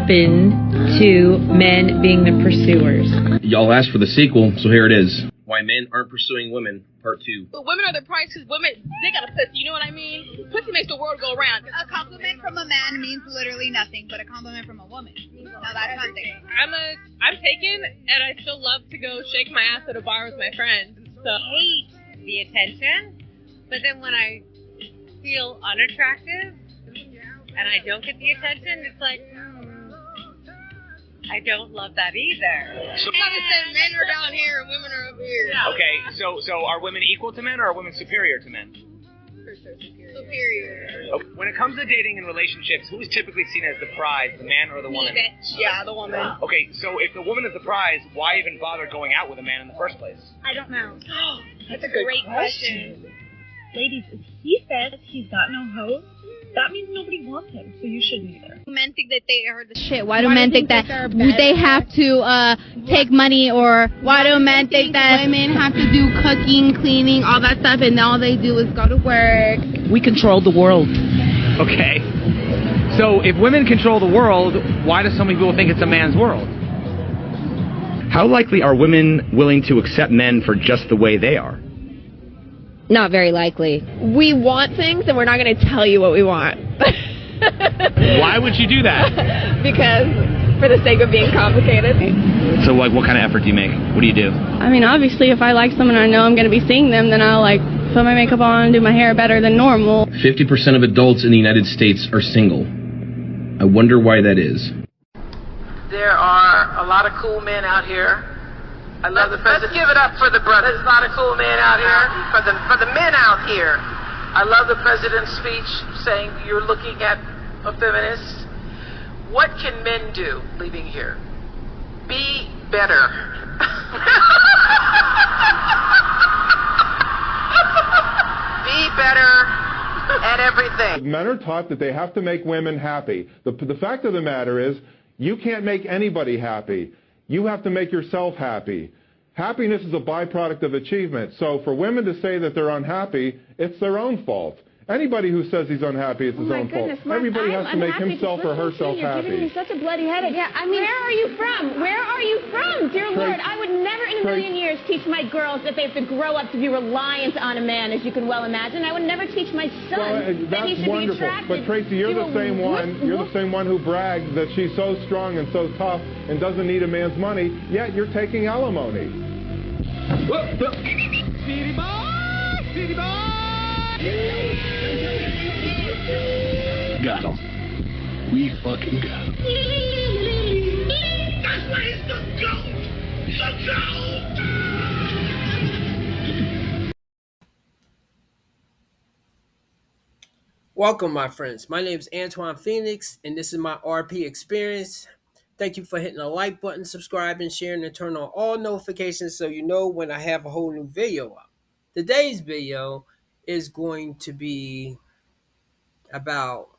happened to men being the pursuers? Y'all asked for the sequel, so here it is. Why Men Aren't Pursuing Women, Part 2. But women are the prize because women, they got a pussy, you know what I mean? Pussy makes the world go round. A compliment from a man means literally nothing, but a compliment from a woman. Now that's something. I'm taken, and I still love to go shake my ass at a bar with my friends. So I hate the attention, but then when I feel unattractive and I don't get the attention, it's like, I don't love that either. So men are down here and women are over here. Okay, so are women equal to men or are women superior to men? For sure, superior. Okay. When it comes to dating and relationships, who is typically seen as the prize, the man or the woman? Yeah, the woman. Okay, so if the woman is the prize, why even bother going out with a man in the first place? I don't know. That's a great question. Ladies, if he says he's got no hope, that means nobody wants him, so you shouldn't either. Men think that they are the shit. Why do men think that they have to take money, or why do men think that women have to do cooking, cleaning, all that stuff, and all they do is go to work? We control the world. Okay. So if women control the world, why do so many people think it's a man's world? How likely are women willing to accept men for just the way they are? Not very likely. We want things, and we're not going to tell you what we want. Why would you do that? Because for the sake of being complicated. So, like, what kind of effort do you make? What do you do? I mean, obviously, if I like someone and I know I'm going to be seeing them, then I'll, put my makeup on and do my hair better than normal. 50% of adults in the United States are single. I wonder why that is. There are a lot of cool men out here. I love the president. Let's give it up for the brothers. There's a lot of cool men out here. For the men out here. I love the president's speech saying you're looking at a feminist. What can men do leaving here? Be better. Be better at everything. Men are taught that they have to make women happy. The fact of the matter is, you can't make anybody happy. You have to make yourself happy. Happiness is a byproduct of achievement. So for women to say that they're unhappy, it's their own fault. Anybody who says he's unhappy, it's his own fault. Everybody has to make himself or herself happy. You're giving me such a bloody headache. Yeah, I mean, where are you from? Where are you from? Dear Lord, I would never in a million years teach my girls that they have to grow up to be reliant on a man, as you can well imagine. I would never teach my son that he should be attracted. But Tracy, you're the same one. You're the same one who brags that she's so strong and so tough and doesn't need a man's money. Yet you're taking alimony. City boy, city boy. Got him. We fucking got him. That's why he's the GOAT. He's a GOAT. Welcome, my friends. My name is Antoine Phoenix, and this is my RP experience. Thank you for hitting the like button, subscribing, sharing, and turn on all notifications so you know when I have a whole new video up. Today's video is going to be about,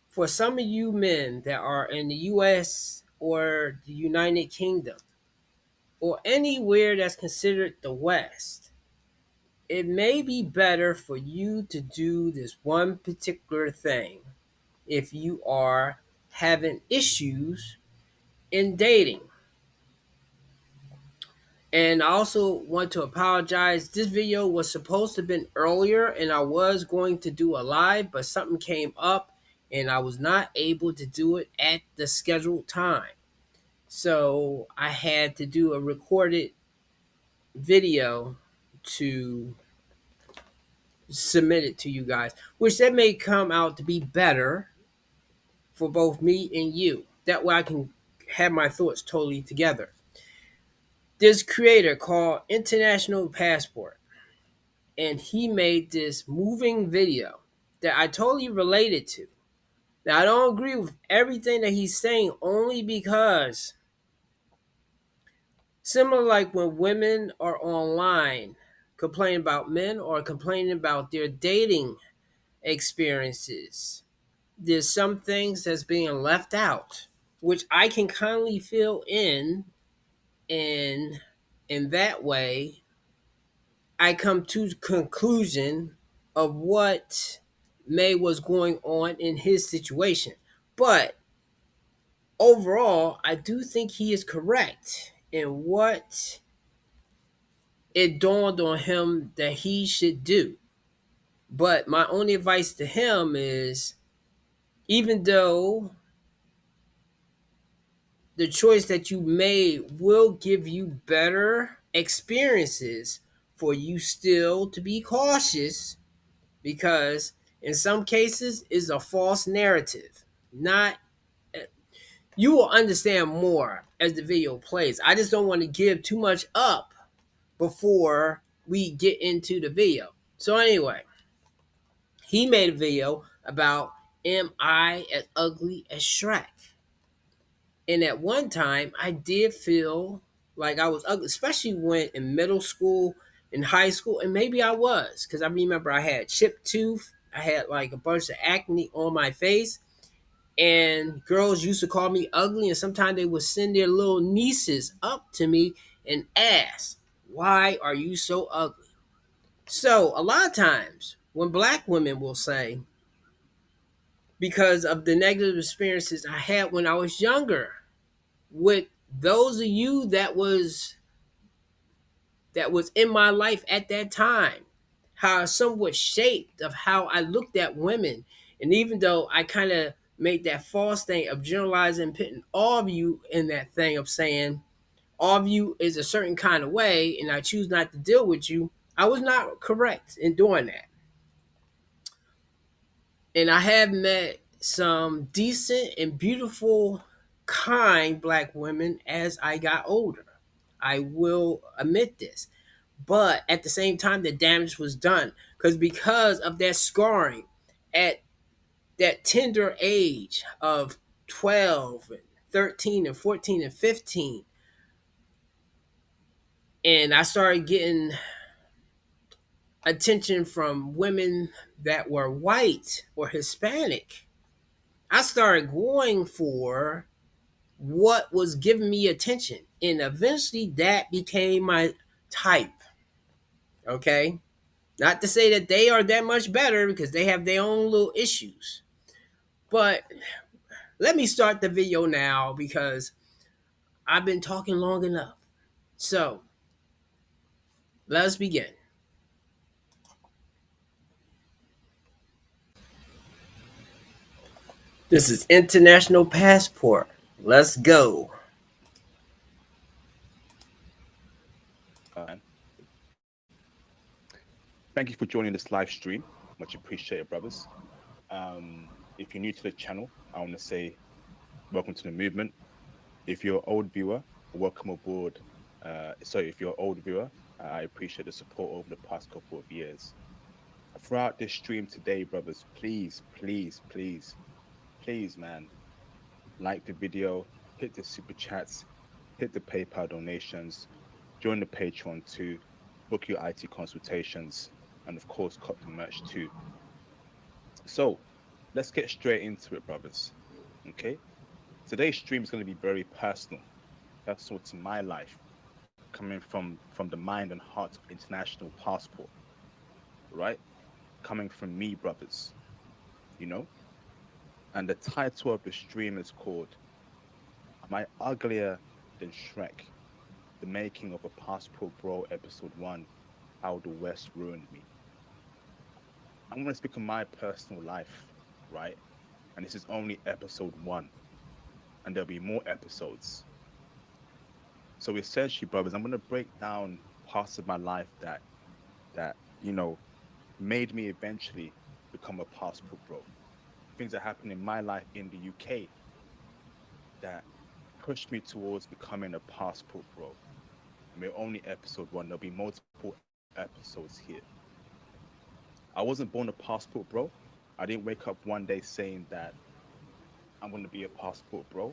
for some of you men that are in the US or the United Kingdom or anywhere that's considered the West, it may be better for you to do this one particular thing if you are having issues in dating. And I also want to apologize. This video was supposed to have been earlier, and I was going to do a live, but something came up and I was not able to do it at the scheduled time. So I had to do a recorded video to submit it to you guys, which that may come out to be better for both me and you. That way I can have my thoughts totally together. This creator called International Passport, and he made this moving video that I totally related to. Now, I don't agree with everything that he's saying, only because similar like when women are online complaining about men or complaining about their dating experiences, there's some things that's being left out, which I can kindly fill in that way I come to the conclusion of what May was going on in his situation. But overall, I do think he is correct in what it dawned on him that he should do. But my only advice to him is, even though the choice that you made will give you better experiences, for you still to be cautious, because in some cases it's a false narrative. Not You will understand more as the video plays. I just don't want to give too much up before we get into the video. So anyway, he made a video about, am I as ugly as Shrek? And at one time, I did feel like I was ugly, especially when in middle school, in high school, and maybe I was, because I remember I had chipped tooth, I had like a bunch of acne on my face, and girls used to call me ugly, and sometimes they would send their little nieces up to me and ask, why are you so ugly? So a lot of times when black women will say, because of the negative experiences I had when I was younger, with those of you that was in my life at that time, how I somewhat shaped of how I looked at women. And even though I kind of made that false thing of generalizing, putting all of you in that thing of saying all of you is a certain kind of way and I choose not to deal with you, I was not correct in doing that. And I have met some decent and beautiful, kind black women as I got older. I will admit this. But at the same time, the damage was done because of that scarring at that tender age of 12 and 13 and 14 and 15. And I started getting attention from women that were white or Hispanic. I started going for what was giving me attention. And eventually that became my type. Okay? Not to say that they are that much better, because they have their own little issues. But let me start the video now, because I've been talking long enough. So let's begin. This is International Passport. Let's go. Thank you for joining this live stream. Much appreciated, brothers. If you're new to the channel, I want to say welcome to the movement. If you're an old viewer, welcome aboard. If you're an old viewer, I appreciate the support over the past couple of years. Throughout this stream today, brothers, please, man, like the video, hit the super chats, hit the PayPal donations, join the Patreon too, book your IT consultations, and of course, cop the merch too. So let's get straight into it, brothers. Okay, today's stream is going to be very personal to my life, coming from the mind and heart of International Passport, right? Coming from me, brothers, you know. And the title of the stream is called "Am I Uglier Than Shrek? The Making of a Passport Bro, Episode 1, How the West Ruined Me." I'm going to speak of my personal life, right? And this is only episode 1, and there'll be more episodes. So essentially, brothers, I'm going to break down parts of my life that you know, made me eventually become a passport bro. Things that happened in my life in the UK that pushed me towards becoming a passport bro. And we're only episode 1. There'll be multiple episodes here. I wasn't born a passport bro. I didn't wake up one day saying that I'm going to be a passport bro.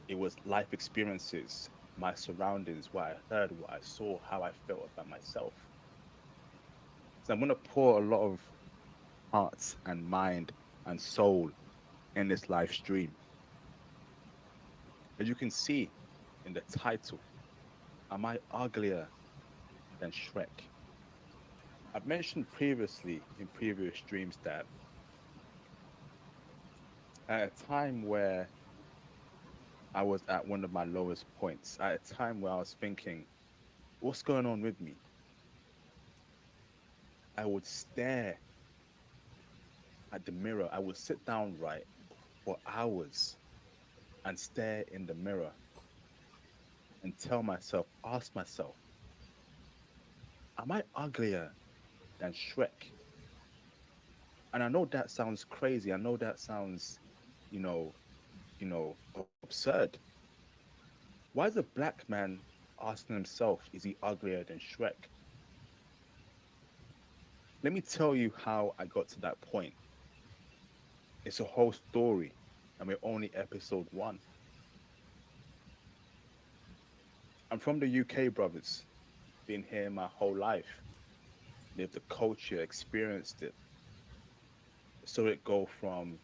It was life experiences, my surroundings, what I heard, what I saw, how I felt about myself. So I'm going to pour a lot of heart and mind and soul in this live stream. As you can see in the title, am I uglier than Shrek? I've mentioned previously in previous streams that at a time where I was at one of my lowest points, at a time where I was thinking, what's going on with me? I would stare at the mirror. I would sit down, right, for hours and stare in the mirror and tell myself, ask myself, am I uglier than Shrek? And I know that sounds crazy. I know that sounds, you know, absurd. Why is a black man asking himself, is he uglier than Shrek? Let me tell you how I got to that point. It's a whole story, and we're only episode one. I'm from the UK, brothers. Been here my whole life. Lived the culture, experienced it. So it go from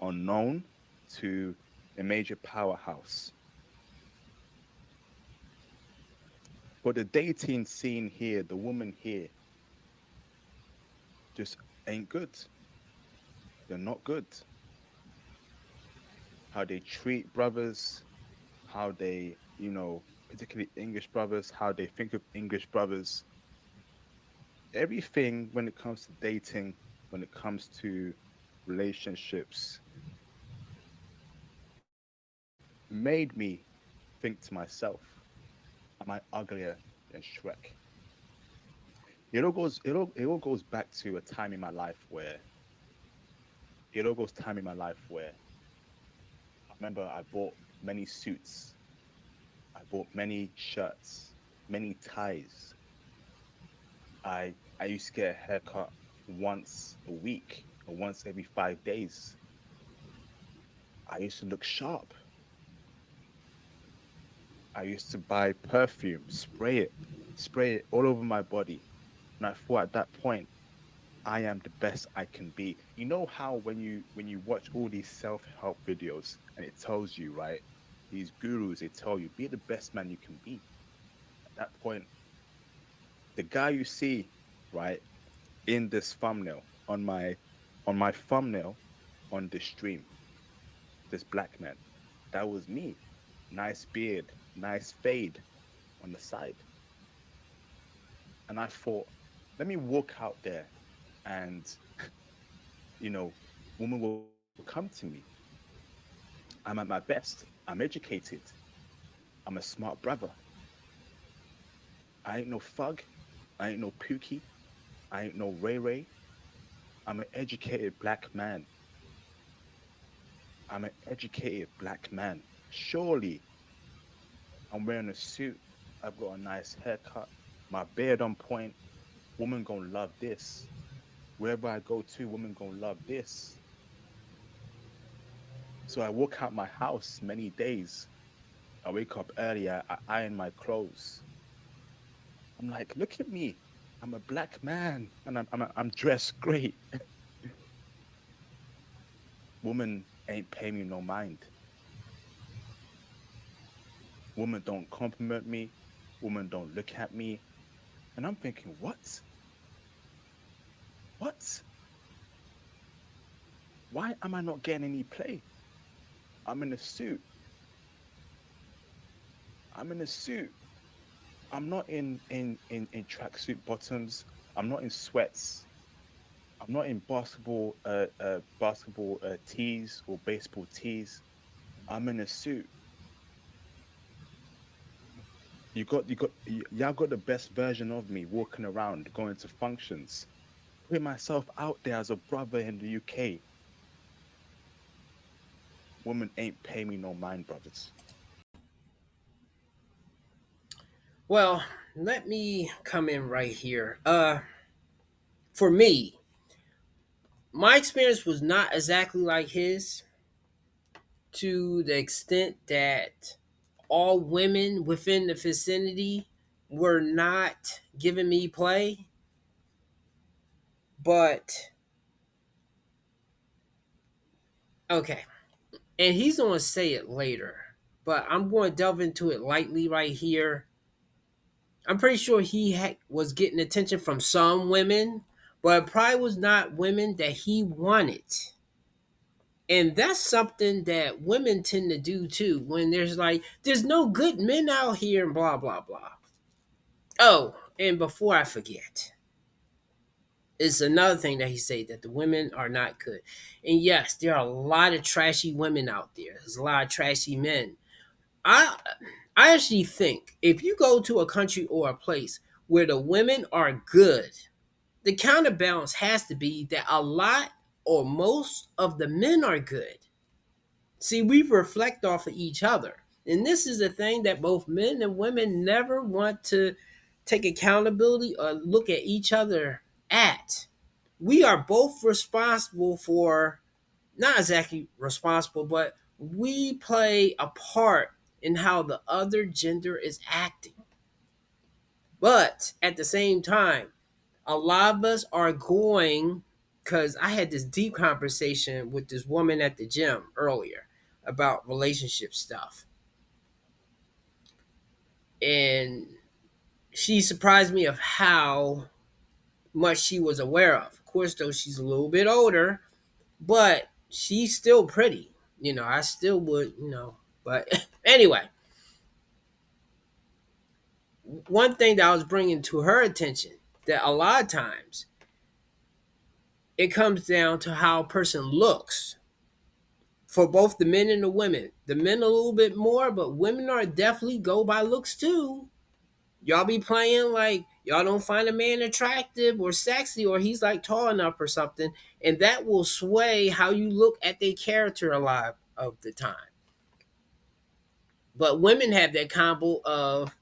unknown to a major powerhouse. But the dating scene here, the woman here, just ain't good. They're not good. How they treat brothers, how they, particularly English brothers, how they think of English brothers. Everything when it comes to dating, when it comes to relationships, made me think to myself, am I uglier than Shrek? It all goes back to a time in my life where it all goes time in my life where I remember I bought many suits, I bought many shirts, many ties. I used to get a haircut once a week or once every 5 days. I used to look sharp. I used to buy perfume, spray it all over my body. And I thought at that point, I am the best I can be. You know how when you watch all these self-help videos and it tells you, right? These gurus, they tell you, be the best man you can be. At that point, the guy you see, right, in this thumbnail, on my thumbnail on this stream, this black man, that was me. Nice beard, nice fade on the side. And I thought, let me walk out there and, you know, women will come to me. I'm at my best. I'm educated. I'm a smart brother. I ain't no thug. I ain't no pookie. I ain't no Ray Ray. I'm an educated black man. I'm an educated black man. Surely I'm wearing a suit. I've got a nice haircut. My beard on point. Woman gonna love this. Wherever I go to, woman gonna love this. So I walk out my house many days. I wake up early. I iron my clothes. I'm like, look at me. I'm a black man, and I'm dressed great. Woman ain't paying me no mind. Woman don't compliment me. Woman don't look at me. And I'm thinking, what? What? Why am I not getting any play? I'm in a suit. I'm in a suit. I'm not in tracksuit bottoms. I'm not in sweats. I'm not in basketball tees or baseball tees. I'm in a suit. Y'all got the best version of me walking around, going to functions, putting myself out there as a brother in the UK. Woman ain't pay me no mind, brothers. Well, let me come in right here. For me, my experience was not exactly like his, to the extent that all women within the vicinity were not giving me play. But okay, and he's going to say it later, but I'm going to delve into it lightly right here. I'm pretty sure was getting attention from some women, but it probably was not women that he wanted. And that's something that women tend to do too when there's no good men out here and blah, blah, blah. Oh, and before I forget, it's another thing that he said that the women are not good. And yes, there are a lot of trashy women out there. There's a lot of trashy men. I I actually think if you go to a country or a place where the women are good, the counterbalance has to be that a lot or most of the men are good. See, we reflect off of each other. And this is a thing that both men and women never want to take accountability or look at each other at. We are both responsible for, not exactly responsible, but we play a part in how the other gender is acting. But at the same time, a lot of us are going, because I had this deep conversation with this woman at the gym earlier about relationship stuff. And she surprised me of how much she was aware of. Of course, though, she's a little bit older, but she's still pretty. I still would, but anyway, one thing that I was bringing to her attention that a lot of times it comes down to how a person looks for both the men and the women. The men a little bit more, but women are definitely go by looks too. Y'all be playing like y'all don't find a man attractive or sexy or he's like tall enough or something, and that will sway how you look at their character a lot of the time. But women have that combo of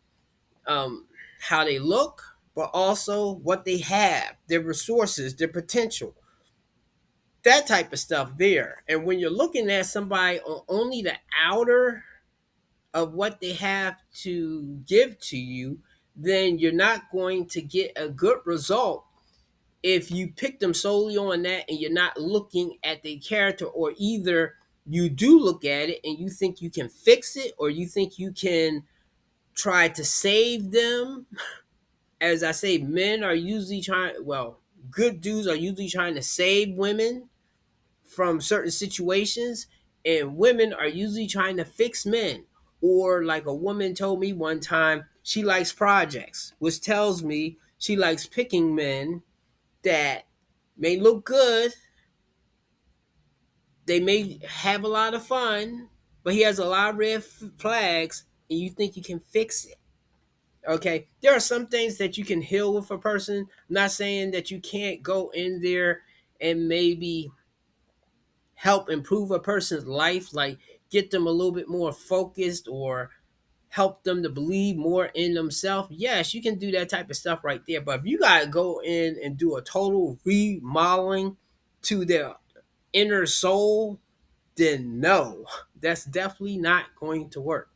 how they look, but also what they have, their resources, their potential, that type of stuff there. And when you're looking at somebody on only the outer of what they have to give to you, then you're not going to get a good result if you pick them solely on that and you're not looking at their character, or either you do look at it and you think you can fix it, or you think you can try to save them. As I say, men are usually good dudes are usually trying to save women from certain situations, and women are usually trying to fix men. Or like a woman told me one time, she likes projects, which tells me she likes picking men that may look good, they may have a lot of fun, but he has a lot of red flags, and you think you can fix it. Okay, there are some things that you can heal with a person. I'm not saying that you can't go in there and maybe help improve a person's life, like get them a little bit more focused or help them to believe more in themselves. Yes, you can do that type of stuff right there. But if you gotta go in and do a total remodeling to their inner soul, then no, that's definitely not going to work.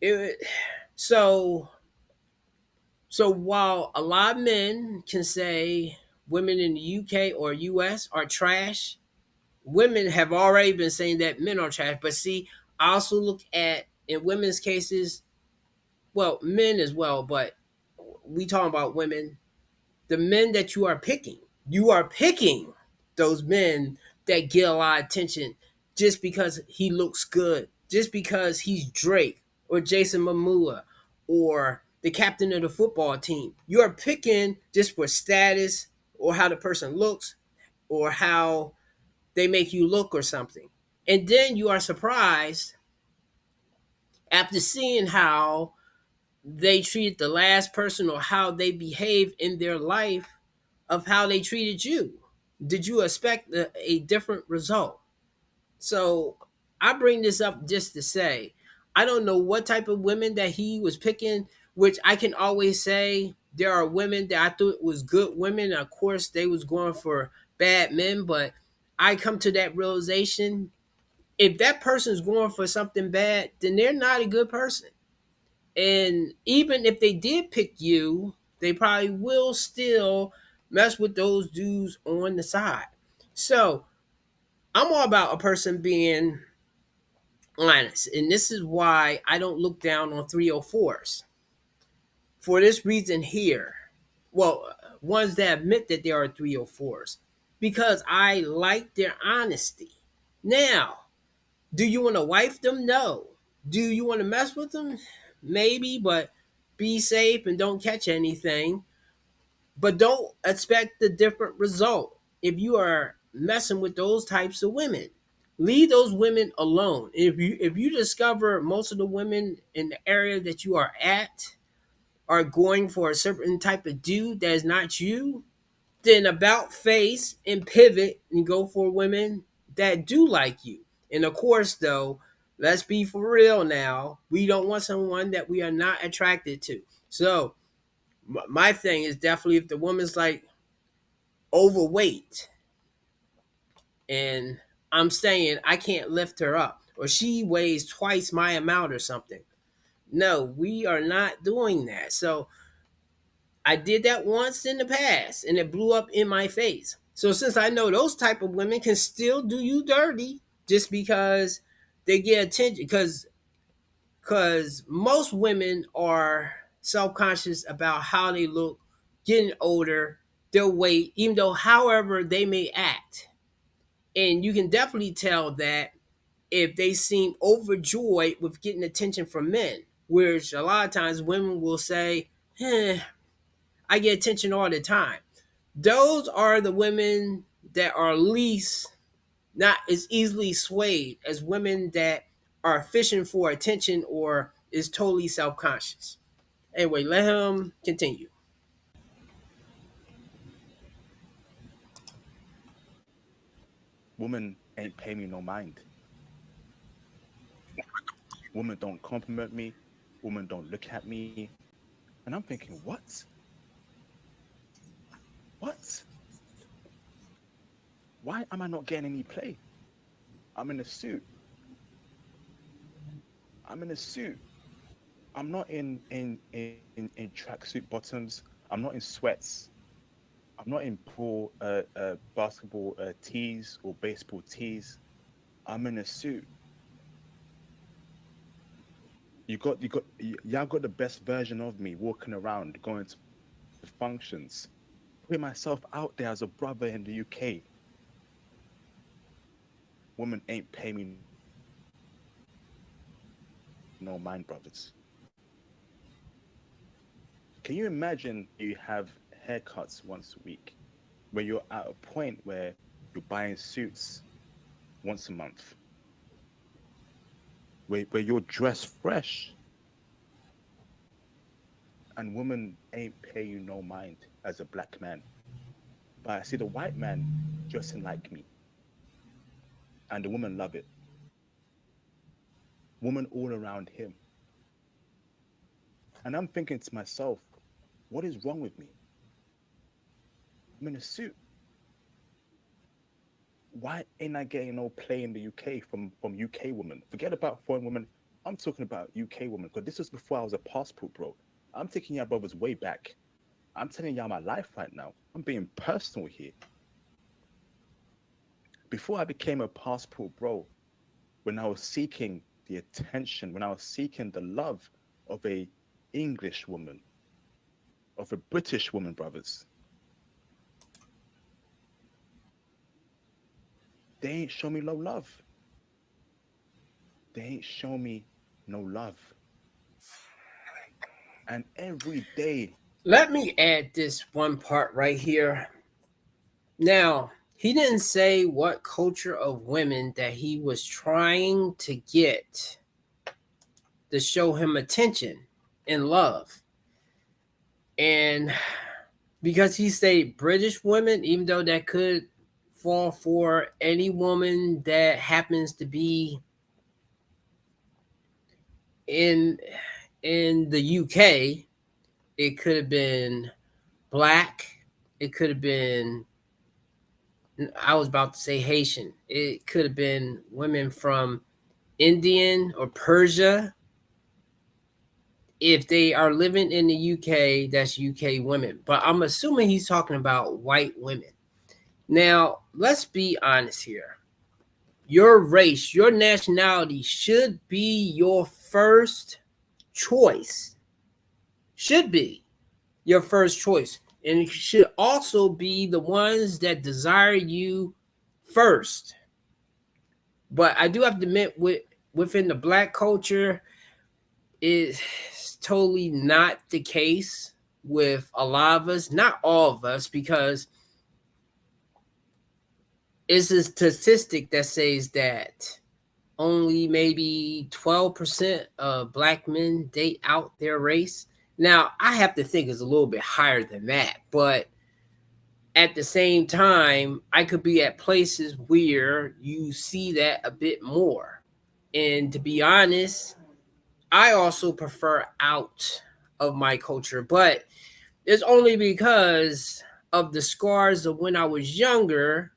It, so so while a lot of men can say women in the UK or US are trash, women have already been saying that men are trash. But see, I also look at in women's cases, well, men as well, but we talking about women, the men that you are picking those men that get a lot of attention just because he looks good, just because he's Drake or Jason Momoa or the captain of the football team. You are picking just for status or how the person looks or how they make you look or something. And then you are surprised after seeing how they treated the last person or how they behaved in their life of how they treated you. Did you expect a different result? So I bring this up just to say, I don't know what type of women that he was picking, which I can always say there are women that I thought was good women. Of course, they was going for bad men, but I come to that realization, if that person's going for something bad, then they're not a good person. And even if they did pick you, they probably will still mess with those dudes on the side. So I'm all about a person being honest. And this is why I don't look down on 304s. For this reason here. Well, ones that admit that there are 304s. Because I like their honesty. Now, do you want to wife them? No. Do you want to mess with them? Maybe, but be safe and don't catch anything. But don't expect a different result if you are messing with those types of women. Leave those women alone. If you discover most of the women in the area that you are at are going for a certain type of dude that is not you, then about face and pivot and go for women that do like you. And of course, though, let's be for real now. We don't want someone that we are not attracted to. So my thing is definitely if the woman's like overweight and I'm saying I can't lift her up or she weighs twice my amount or something. No, we are not doing that. So I did that once in the past and it blew up in my face. So since I know those type of women can still do you dirty just because they get attention because most women are self-conscious about how they look, getting older, their weight, even though however they may act. And you can definitely tell that if they seem overjoyed with getting attention from men, which a lot of times women will say, I get attention all the time. Those are the women that are least not as easily swayed as women that are fishing for attention or is totally self-conscious. Anyway, let him continue. Women ain't pay me no mind. Women don't compliment me. Women don't look at me. And I'm thinking, what? What? Why am I not getting any play? I'm in a suit. I'm in a suit. I'm not in tracksuit bottoms. I'm not in sweats. I'm not in poor basketball tees or baseball tees. I'm in a suit. Y'all got the best version of me walking around, going to functions, putting myself out there as a brother in the UK. Women ain't pay me no mind, brothers. Can you imagine you have haircuts once a week, where you're at a point where you're buying suits once a month, where you're dressed fresh, and women ain't pay you no mind as a black man. But I see the white man dressing like me, and the women love it. Women all around him. And I'm thinking to myself, what is wrong with me? I'm in a suit. Why ain't I getting no play in the UK from UK women? Forget about foreign women. I'm talking about UK women, because this was before I was a passport bro. I'm taking y'all brothers way back. I'm telling y'all my life right now. I'm being personal here. Before I became a passport bro, when I was seeking the attention, when I was seeking the love of a English woman, of a British woman, brothers, they ain't show me no love. They ain't show me no love. And every day. Let me add this one part right here. Now, he didn't say what culture of women that he was trying to get to show him attention and love. And because he said British women, even though that could fall for any woman that happens to be in the UK, it could have been black, it could have been, I was about to say Haitian, it could have been women from Indian or Persia. If they are living in the UK, that's UK women. But I'm assuming he's talking about white women. Now, let's be honest here. Your race, your nationality should be your first choice. Should be your first choice. And it should also be the ones that desire you first. But I do have to admit, within the black culture, it's totally not the case with a lot of us, not all of us, because it's a statistic that says that only maybe 12% of black men date out their race. Now, I have to think it's a little bit higher than that, but at the same time, I could be at places where you see that a bit more. And to be honest, I also prefer out of my culture, but it's only because of the scars of when I was younger.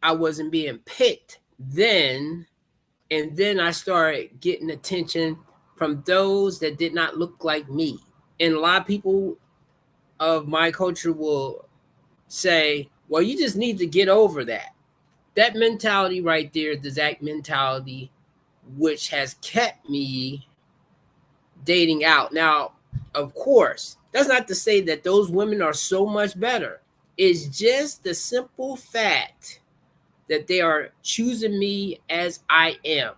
I wasn't being picked then, and then I started getting attention from those that did not look like me. And a lot of people of my culture will say, well, you just need to get over that. That mentality right there, the exact mentality which has kept me dating out. Now, of course, that's not to say that those women are so much better. It's just the simple fact that they are choosing me as I am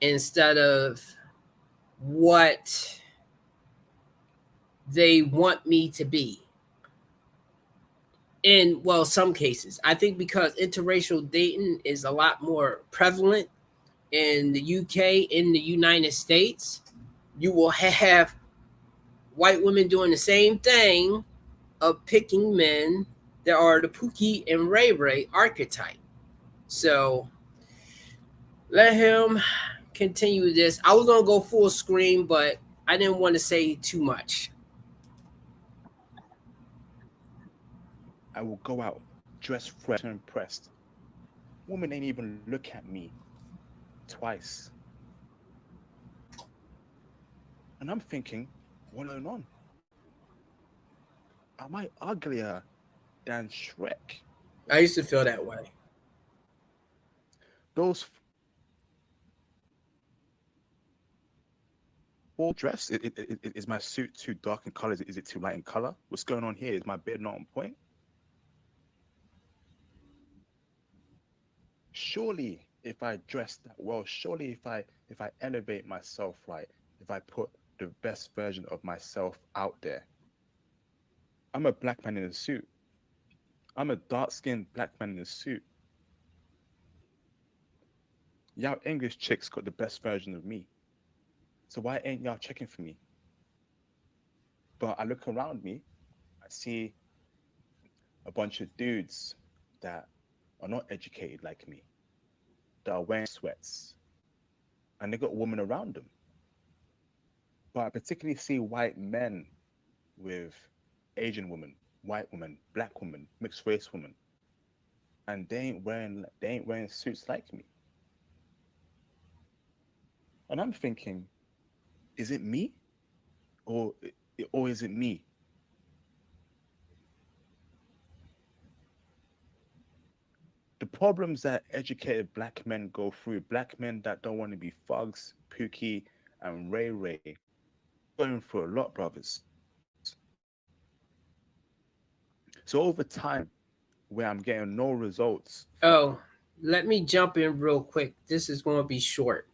instead of what they want me to be. In, well, some cases, I think because interracial dating is a lot more prevalent in the UK, in the United States, you will have white women doing the same thing of picking men that are the Pookie and Ray Ray archetype. So let him continue this. I was gonna go full screen, but I didn't want to say too much. I will go out dressed fresh and impressed. Woman ain't even look at me twice. And I'm thinking, what going on? Am I uglier than Shrek? I used to feel that way. Those full dress, is my suit too dark in color? Is it too light in color? What's going on here? Is my beard not on point? Surely, if I dress that well, surely if I elevate myself right, if I put the best version of myself out there. I'm a black man in a suit. I'm a dark-skinned black man in a suit. Y'all English chicks got the best version of me. So why ain't y'all checking for me? But I look around me, I see a bunch of dudes that are not educated like me, that are wearing sweats, and they got women around them. But I particularly see white men with Asian women, white women, black women, mixed race women, and they ain't wearing suits like me. And I'm thinking, is it me, or is it me? The problems that educated black men go through, black men that don't want to be thugs, Pookie, and Ray Ray, going through a lot, brothers. So over time, where I'm getting no results. Oh, let me jump in real quick. This is going to be short.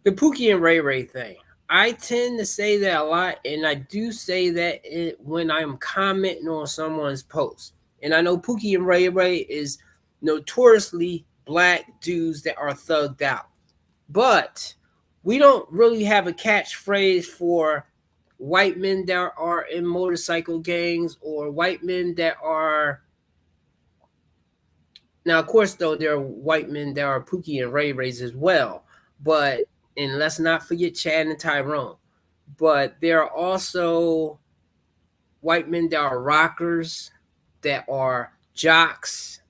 The Pookie and Ray Ray thing. I tend to say that a lot, and I do say that when I'm commenting on someone's post. And I know Pookie and Ray Ray is notoriously black dudes that are thugged out. But we don't really have a catchphrase for white men that are in motorcycle gangs or white men that are... Now, of course, though, there are white men that are Pookie and Ray Rays as well. But, and let's not forget Chad and Tyrone. But there are also white men that are rockers, that are jocks,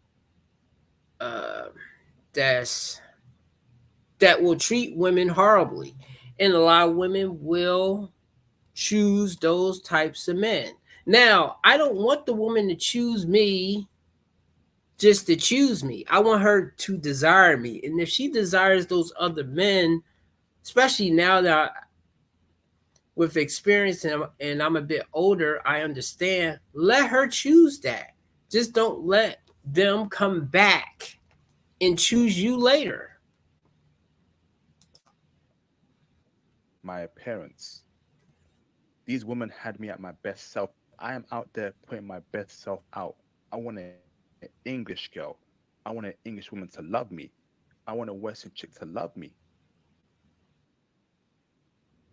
that will treat women horribly. And a lot of women will choose those types of men. Now, I don't want the woman to choose me just to choose me. I want her to desire me. And if she desires those other men, especially now that with experience and I'm a bit older, I understand, let her choose that. Just don't let them come back and choose you later? My appearance. These women had me at my best self. I am out there putting my best self out. I want an English girl. I want an English woman to love me. I want a Western chick to love me.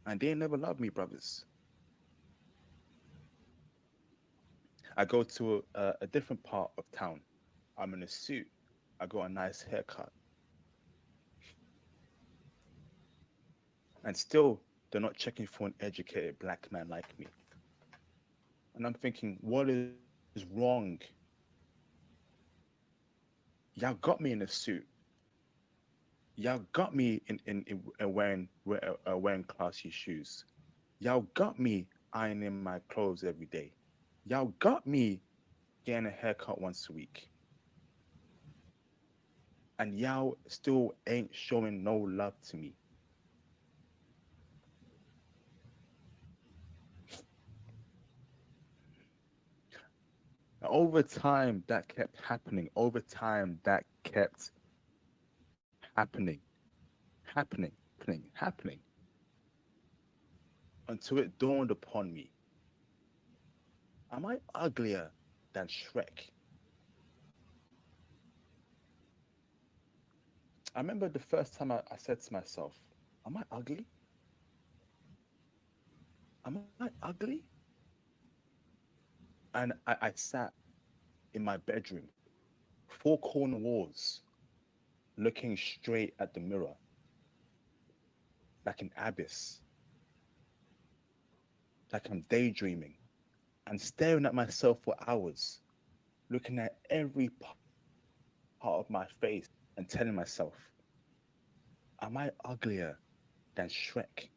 And they never loved me, brothers. I go to a different part of town. I'm in a suit. I got a nice haircut. And still, they're not checking for an educated black man like me. And I'm thinking, what is wrong? Y'all got me in a suit. Y'all got me in wearing classy shoes. Y'all got me ironing my clothes every day. Y'all got me getting a haircut once a week. And y'all still ain't showing no love to me. Over time, that kept happening. Over time, that kept happening, happening, until it dawned upon me. Am I uglier than Shrek? I remember the first time I said to myself, am I ugly? Am I ugly? And I sat in my bedroom, four corner walls, looking straight at the mirror, like an abyss, like I'm daydreaming, and staring at myself for hours, looking at every part of my face and telling myself, am I uglier than Shrek?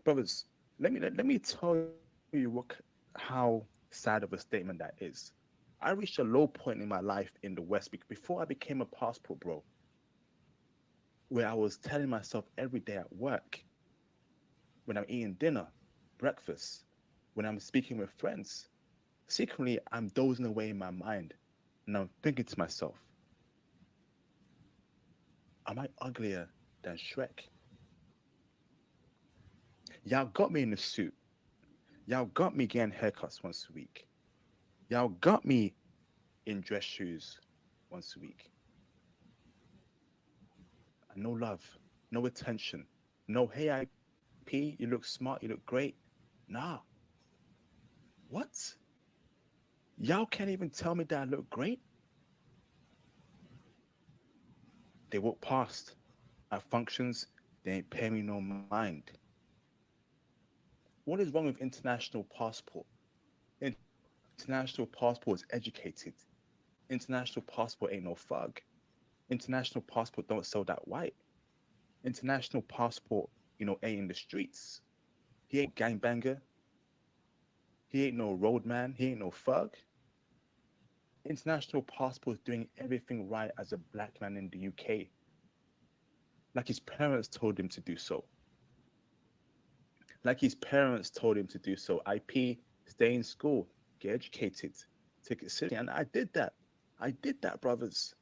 Brothers, let me tell you how sad of a statement that is. I reached a low point in my life in the West before I became a passport bro, where I was telling myself every day at work, when I'm eating dinner, breakfast, when I'm speaking with friends, secretly I'm dozing away in my mind and I'm thinking to myself, am I uglier than Shrek? Y'all got me in a suit. Y'all got me getting haircuts once a week. Y'all got me in dress shoes once a week. And no love, no attention, no, hey, IP, you look smart, you look great. Nah. What? Y'all can't even tell me that I look great? They walk past at functions, they ain't pay me no mind. What is wrong with international passport? International passport is educated. International passport ain't no thug. International passport don't sell that white. International passport, ain't in the streets. He ain't gangbanger. He ain't no roadman. He ain't no thug. International passport is doing everything right as a black man in the UK. Like his parents told him to do so. Like his parents told him to do so. IP, stay in school, get educated, take it seriously. And I did that. I did that, brothers.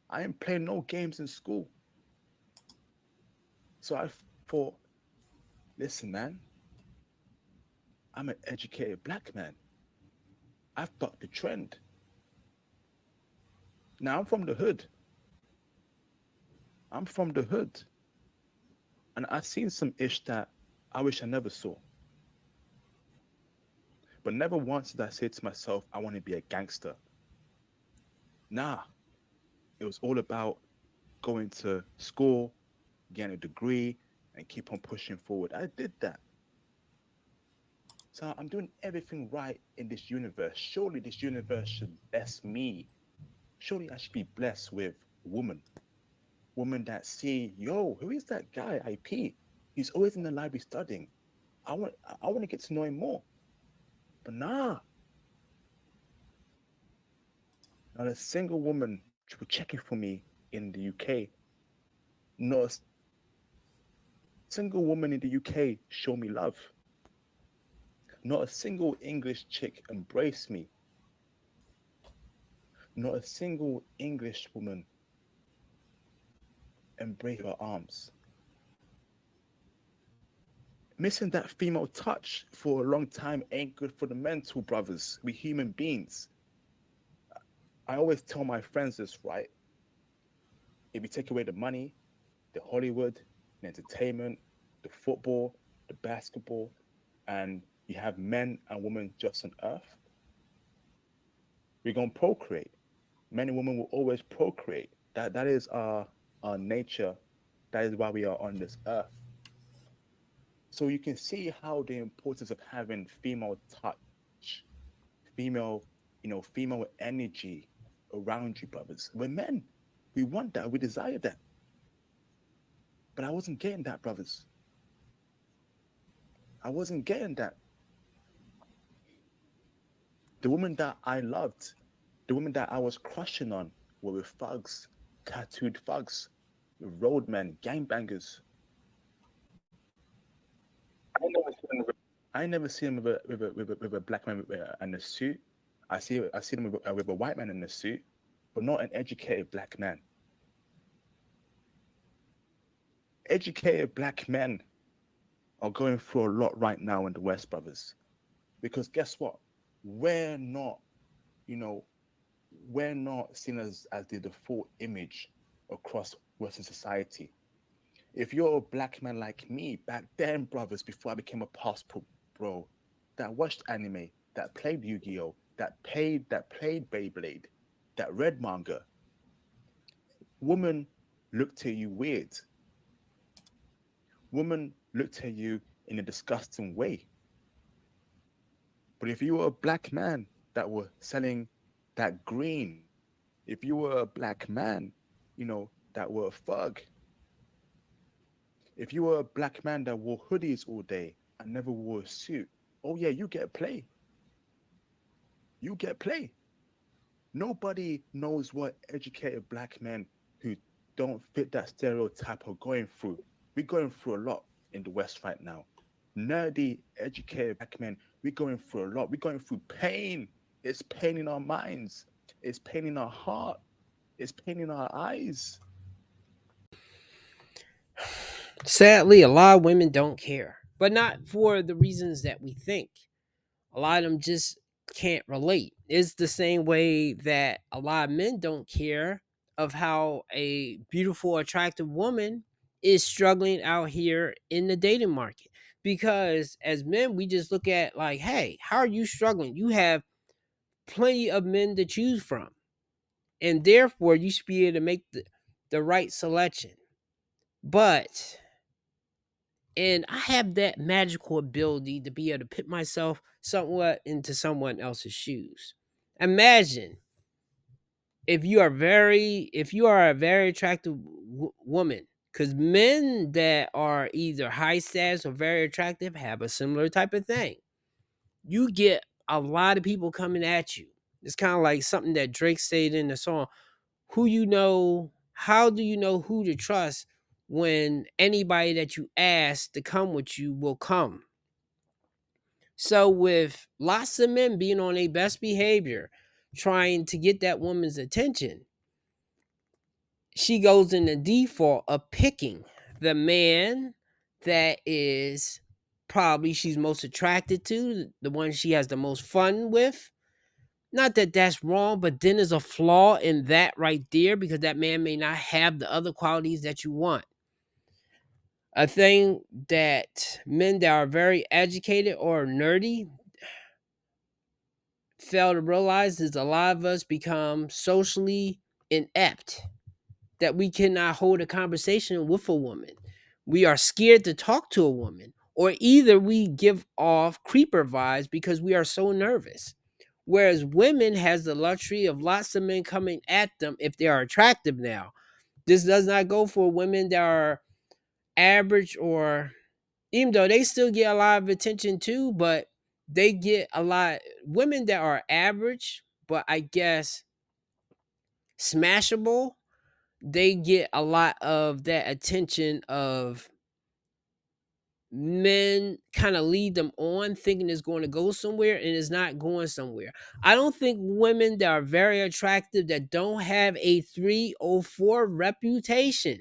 I ain't playing no games in school. So I thought, listen, man, I'm an educated black man. I've bucked the trend. Now I'm from the hood. I'm from the hood. And I've seen some ish that I wish I never saw. But never once did I say to myself, I want to be a gangster. Nah, it was all about going to school, getting a degree, and keep on pushing forward. I did that. So I'm doing everything right in this universe. Surely this universe should bless me. Surely I should be blessed with women. Women that see, yo, who is that guy, IP? He's always in the library studying. I want to get to know him more. But nah, not a single woman was checking for me in the UK. Not a single woman in the UK show me love. Not a single English chick embrace me. Not a single English woman embrace her arms. Missing that female touch for a long time ain't good for the mental, brothers. We human beings. I always tell my friends this, right? If you take away the money, the Hollywood, the entertainment, the football, the basketball, and you have men and women just on earth, we're gonna procreate. Men and women will always procreate. That is our nature. That is why we are on this earth. So you can see how the importance of having female touch, female, female energy around you, brothers. We're men. We want that. We desire that. But I wasn't getting that, brothers. I wasn't getting that. The woman that I loved, the woman that I was crushing on were with thugs, tattooed thugs, with roadmen, gangbangers. I never see him with a black man in a suit. I see him with a white man in a suit, but not an educated black man. Educated black men are going through a lot right now in the West, brothers, because guess what? We're not, you know, we're not seen as the default image across Western society. If you're a black man like me back then, brothers, before I became a passport bro, that watched anime, that played Yu-Gi-Oh, that played Beyblade, that read manga, women looked at you weird. Women looked at you in a disgusting way. But if you were a black man that were selling that green, if you were a black man, that were a thug, if you were a black man that wore hoodies all day and never wore a suit, oh yeah, you get play. You get play. Nobody knows what educated black men who don't fit that stereotype are going through. We're going through a lot in the West right now. Nerdy, educated black men, we're going through a lot. We're going through pain. It's pain in our minds. It's pain in our heart. It's pain in our eyes. Sadly, a lot of women don't care, but not for the reasons that we think. A lot of them just can't relate. It's the same way that a lot of men don't care of how a beautiful, attractive woman is struggling out here in the dating market. Because as men, we just look at like, hey, how are you struggling? You have plenty of men to choose from. And therefore, you should be able to make the right selection. But and I have that magical ability to be able to put myself somewhat into someone else's shoes. Imagine if you are a very attractive woman, because men that are either high status or very attractive have a similar type of thing. You get a lot of people coming at you. It's kind of like something that Drake said in the song, how do you know who to trust when anybody that you ask to come with you will come? So with lots of men being on their best behavior, trying to get that woman's attention, she goes in the default of picking the man that is probably she's most attracted to, the one she has the most fun with. Not that that's wrong, but then there's a flaw in that right there because that man may not have the other qualities that you want. A thing that men that are very educated or nerdy fail to realize is a lot of us become socially inept, that we cannot hold a conversation with a woman. We are scared to talk to a woman, or either we give off creeper vibes because we are so nervous. Whereas women has the luxury of lots of men coming at them if they are attractive now. This does not go for women that are average, or even though they still get a lot of attention too, but they get a lot women that are average, but I guess smashable, they get a lot of that attention of men kind of lead them on thinking it's going to go somewhere and it's not going somewhere. I don't think women that are very attractive that don't have a 3 or 4 reputation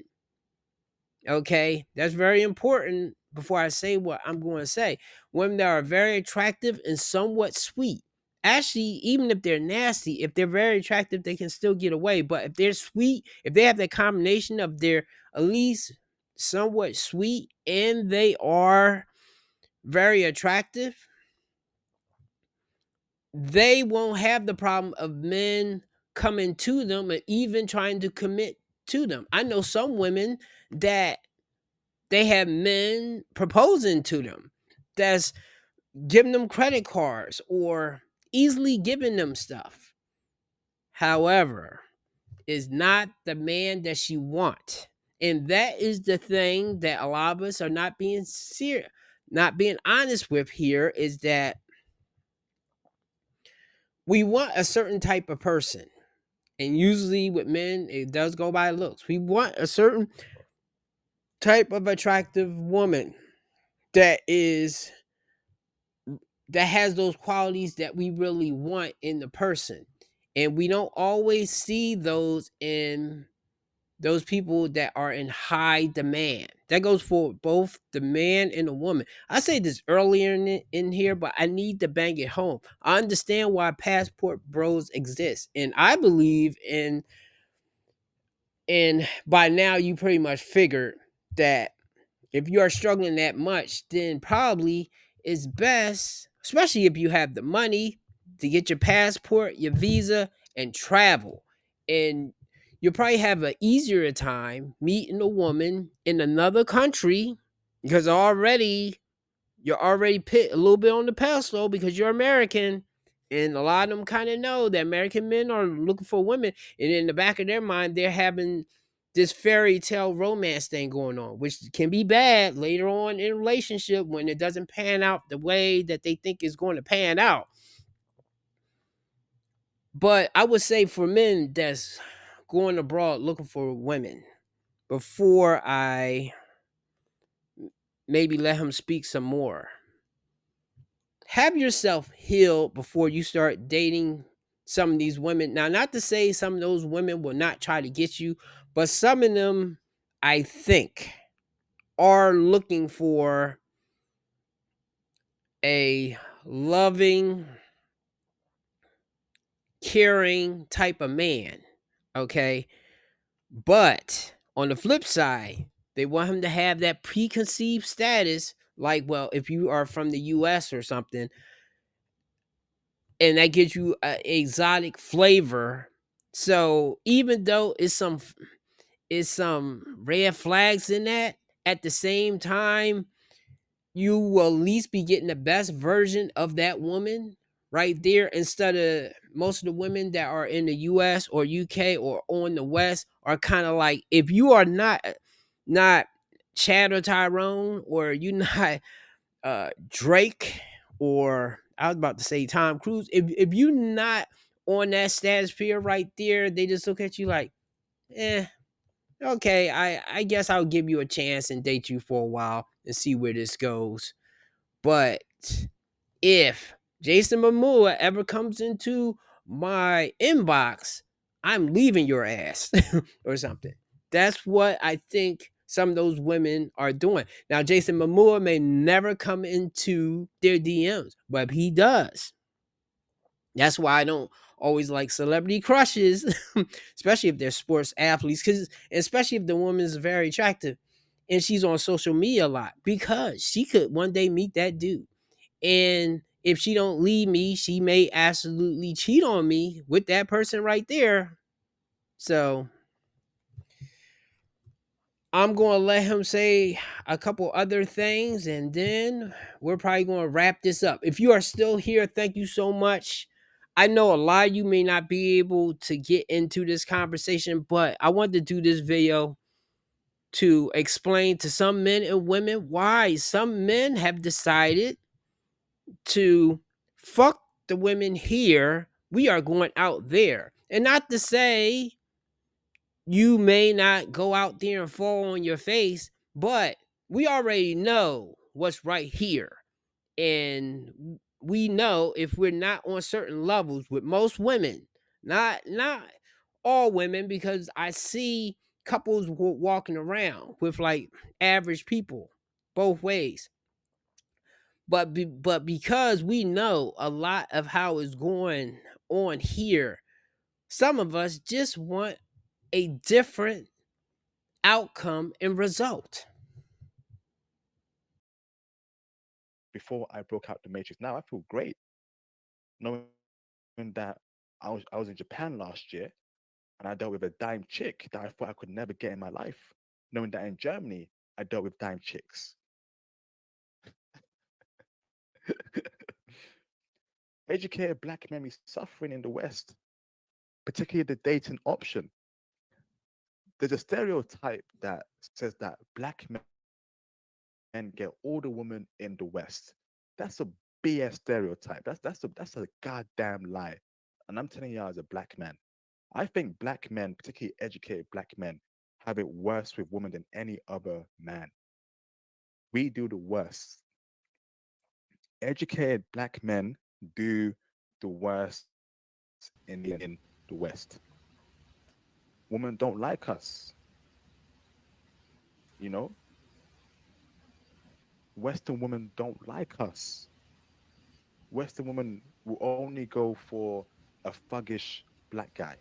Okay, that's very important before I say what I'm going to say. Women that are very attractive and somewhat sweet. Actually, even if they're nasty, if they're very attractive, they can still get away. But if they're sweet, if they have that combination of they're at least somewhat sweet and they are very attractive, they won't have the problem of men coming to them and even trying to commit to them. I know some women that they have men proposing to them that's giving them credit cards or easily giving them stuff. However, is not the man that she want. And that is the thing that a lot of us are not being serious, not being honest with here, is that we want a certain type of person. And usually with men, it does go by looks. We want a certain type of attractive woman that is that has those qualities that we really want in the person. And we don't always see those in those people that are in high demand. That goes for both the man and the woman. I say this earlier in here, but I need to bang it home. I understand why passport bros exist. And I believe in, and by now you pretty much figured that if you are struggling that much, then probably it's best, especially if you have the money, to get your passport, your visa, and travel. And you'll probably have an easier time meeting a woman in another country because you're already put a little bit on the pedestal because you're American. And a lot of them kind of know that American men are looking for women. And in the back of their mind, they're having this fairy tale romance thing going on, which can be bad later on in a relationship when it doesn't pan out the way that they think is going to pan out. But I would say for men that's going abroad looking for women, before I maybe let him speak some more, have yourself healed before you start dating some of these women. Now, not to say some of those women will not try to get you, but some of them, I think, are looking for a loving, caring type of man. Okay. But on the flip side, they want him to have that preconceived status. Like, well, if you are from the US or something, and that gives you an exotic flavor. So even though it's some red flags in that, at the same time, you will at least be getting the best version of that woman right there, instead of most of the women that are in the US or UK or on the West are kind of like, if you are not Chad or Tyrone, or you not Drake, or I was about to say Tom Cruise, if you not on that stratosphere right there, they just look at you like, okay, I guess I'll give you a chance and date you for a while and see where this goes. But if Jason Momoa ever comes into my inbox, I'm leaving your ass or something. That's what I think some of those women are doing. Now, Jason Momoa may never come into their DMs, but if he does, that's why I don't always like celebrity crushes, especially if they're sports athletes, because especially if the woman is very attractive and she's on social media a lot, because she could one day meet that dude. And if she don't leave me, she may absolutely cheat on me with that person right there. So I'm going to let him say a couple other things, and then we're probably going to wrap this up. If you are still here, thank you so much. I know a lot of you may not be able to get into this conversation, but I wanted to do this video to explain to some men and women why some men have decided to fuck the women here. We are going out there. And not to say you may not go out there and fall on your face, but we already know what's right here. And we know if we're not on certain levels with most women, not all women, because I see couples walking around with like average people both ways. But because we know a lot of how it's going on here, some of us just want a different outcome and result. Before I broke out the matrix, now I feel great knowing that I was in Japan last year and I dealt with a dime chick that I thought I could never get in my life. Knowing that in Germany I dealt with dime chicks. Educated black men is suffering in the West, particularly the dating option. There's a stereotype that says that black men get all the women in the West. That's a BS stereotype. That's a goddamn lie. And I'm telling you as a black man, I think black men, particularly educated black men, have it worse with women than any other man. We do the worst. Educated black men do the worst in the West. Women don't like us. You know, Western women don't like us. Western women will only go for a thuggish black guy,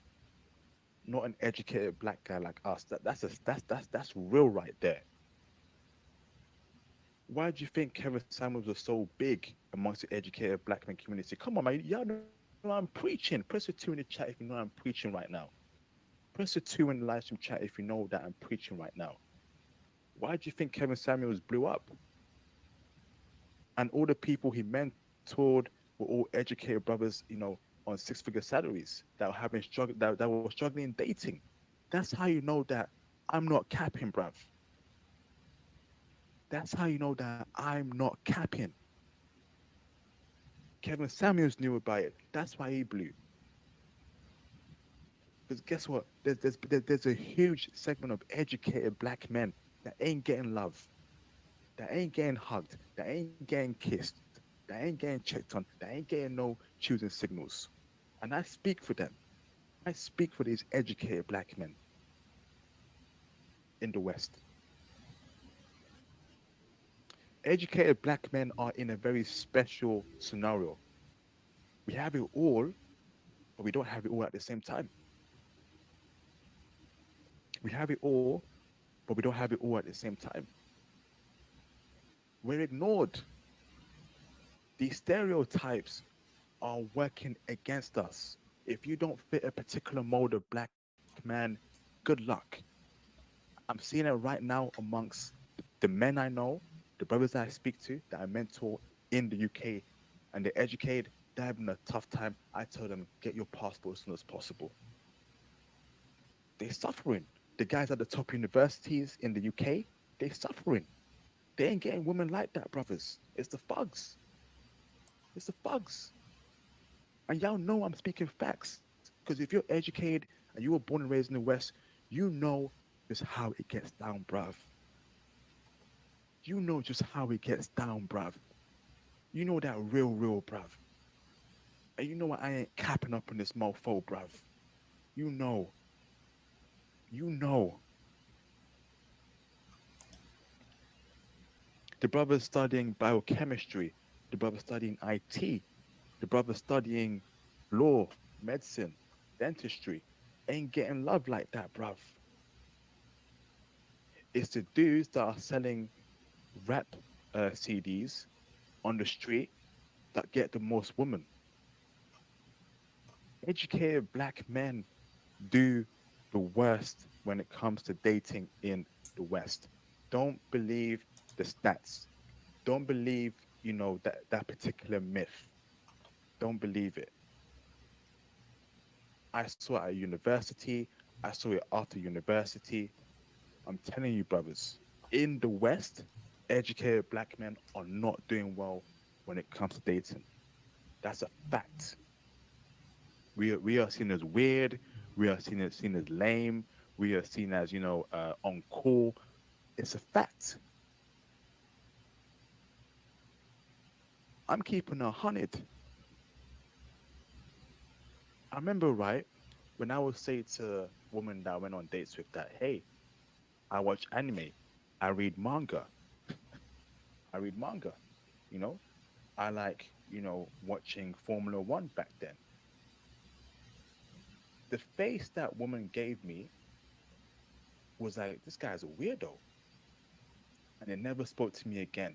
not an educated black guy like us. That's real right there. Why do you think Kevin Samuels was so big amongst the educated black man community? Come on, man. Y'all know I'm preaching. Press a two in the chat if you know I'm preaching right now. Press a two in the live stream chat if you know that I'm preaching right now. Why do you think Kevin Samuels blew up? And all the people he mentored were all educated brothers, on six-figure salaries that were having struggle that were struggling in dating. That's how you know that I'm not capping, bruv. That's how you know that I'm not capping. Kevin Samuels knew about it. That's why he blew. Because guess what? There's a huge segment of educated black men that ain't getting love, that ain't getting hugged, that ain't getting kissed, that ain't getting checked on, that ain't getting no choosing signals. And I speak for them. I speak for these educated black men in the West. Educated black men are in a very special scenario. We have it all, but we don't have it all at the same time. We have it all, but we don't have it all at the same time. We're ignored. These stereotypes are working against us. If you don't fit a particular mold of black man, good luck. I'm seeing it right now amongst the men I know, the brothers that I speak to, that I mentor in the UK, and they're educated, they're having a tough time. I tell them, get your passport as soon as possible. They're suffering. The guys at the top universities in the UK, they're suffering. They ain't getting women like that, brothers. It's the thugs. It's the thugs. And y'all know I'm speaking facts. Because if you're educated and you were born and raised in the West, you know just how it gets down, bruv. You know just how it gets down, bruv. You know that real, bruv. And you know what? I ain't capping up on this mofo, bruv. You know. You know. The brother's studying biochemistry. The brother's studying IT. The brother's studying law, medicine, dentistry. Ain't getting love like that, bruv. It's the dudes that are selling rap CDs on the street that get the most women. Educated black men do the worst when it comes to dating in the West. Don't believe the stats. Don't believe, that particular myth. Don't believe it. I saw it at university. I saw it after university. I'm telling you, brothers, in the West, educated black men are not doing well when it comes to dating. That's a fact. We are seen as weird. We are seen as lame. We are seen as uncool. It's a fact. I'm keeping 100. I remember, right, when I would say to women that I went on dates with that, hey, I watch anime, I read manga, I read manga, you know, I like, watching Formula One back then. The face that woman gave me was like, this guy's a weirdo. And they never spoke to me again.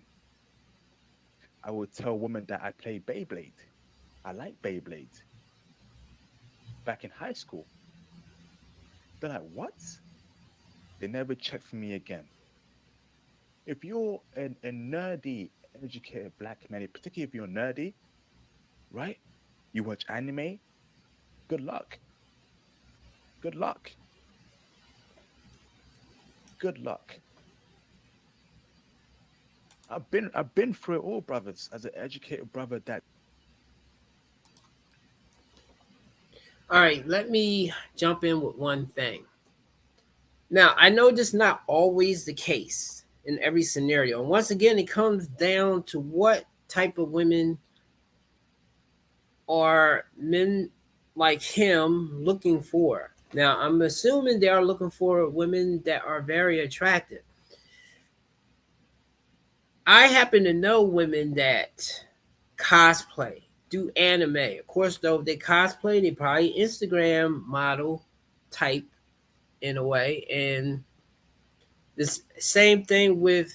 I would tell women that I play Beyblade. I like Beyblade. Back in high school. They're like, what? They never checked for me again. If you're a nerdy, educated black man, particularly if you're nerdy, right? You watch anime, good luck. Good luck. Good luck. I've been through it all, brothers, as an educated brother that. All right, let me jump in with one thing. Now, I know this is not always the case in every scenario. And once again, it comes down to what type of women are men like him looking for. Now, I'm assuming they are looking for women that are very attractive. I happen to know women that cosplay, do anime. Of course, though, if they cosplay, they probably Instagram model type in a way. And this same thing with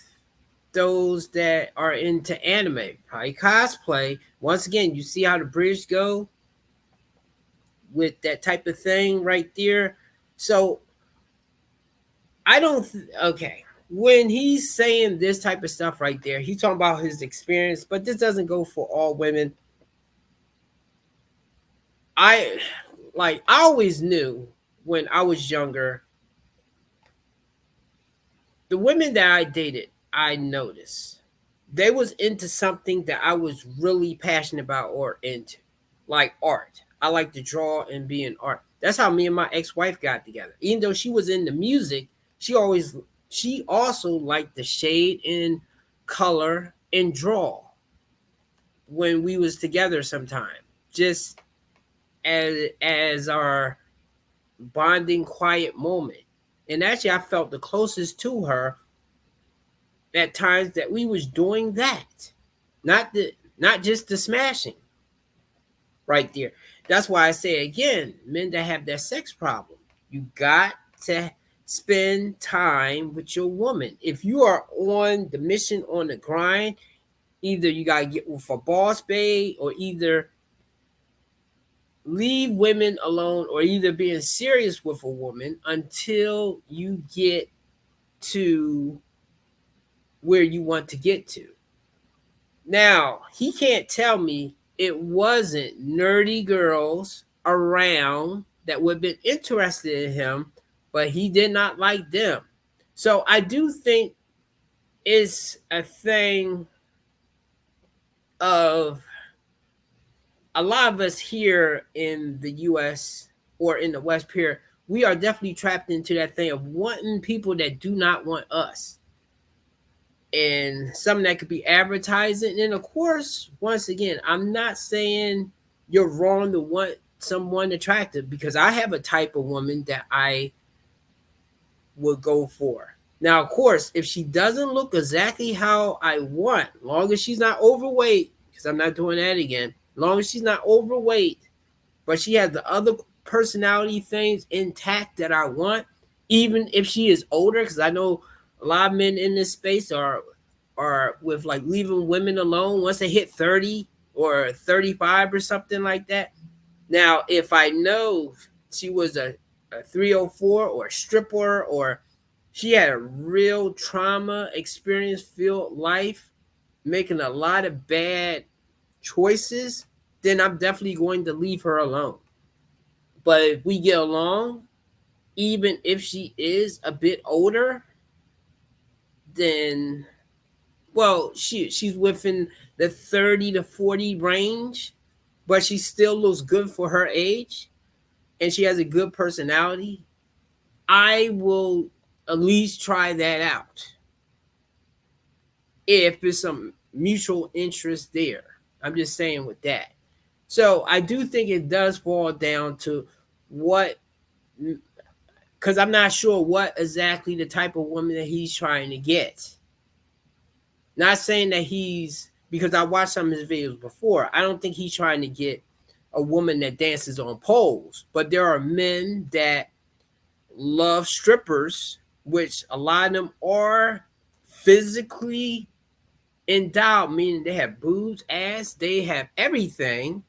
those that are into anime, probably cosplay. Once again, you see how the bridge go with that type of thing right there. So I don't okay. When he's saying this type of stuff right there, he's talking about his experience, but this doesn't go for all women. I always knew when I was younger, the women that I dated, I noticed they was into something that I was really passionate about or into, like art. I like to draw and be in art. That's how me and my ex-wife got together. Even though she was into music, she also liked the shade and color and draw when we was together sometime. Just as our bonding quiet moment. And actually I felt the closest to her at times that we was doing that. Not just the smashing right there. That's why I say again, men that have that sex problem, you got to spend time with your woman. If you are on the mission, on the grind, either you got to get with a boss babe or either leave women alone or either being serious with a woman until you get to where you want to get to. Now, he can't tell me it wasn't nerdy girls around that would have been interested in him, but he did not like them. So I do think it's a thing of a lot of us here in the US or in the West here, we are definitely trapped into that thing of wanting people that do not want us. And something that could be advertising. And of course, once again, I'm not saying you're wrong to want someone attractive because I have a type of woman that I would go for. Now, of course, if she doesn't look exactly how I want, long as she's not overweight, because I'm not doing that again, long as she's not overweight, but she has the other personality things intact that I want, even if she is older, because I know a lot of men in this space are with like leaving women alone once they hit 30 or 35 or something like that. Now, if I know she was a 304 or a stripper or she had a real trauma experience filled life, making a lot of bad choices, then I'm definitely going to leave her alone. But if we get along, even if she is a bit older, then well, she's within the 30 to 40 range, but she still looks good for her age and she has a good personality, I will at least try that out if there's some mutual interest there. I'm just saying with that. So I do think it does fall down to what, because I'm not sure what exactly the type of woman that he's trying to get. Not saying that because I watched some of his videos before, I don't think he's trying to get a woman that dances on poles, but there are men that love strippers, which a lot of them are physically endowed, meaning they have boobs, ass, they have everything,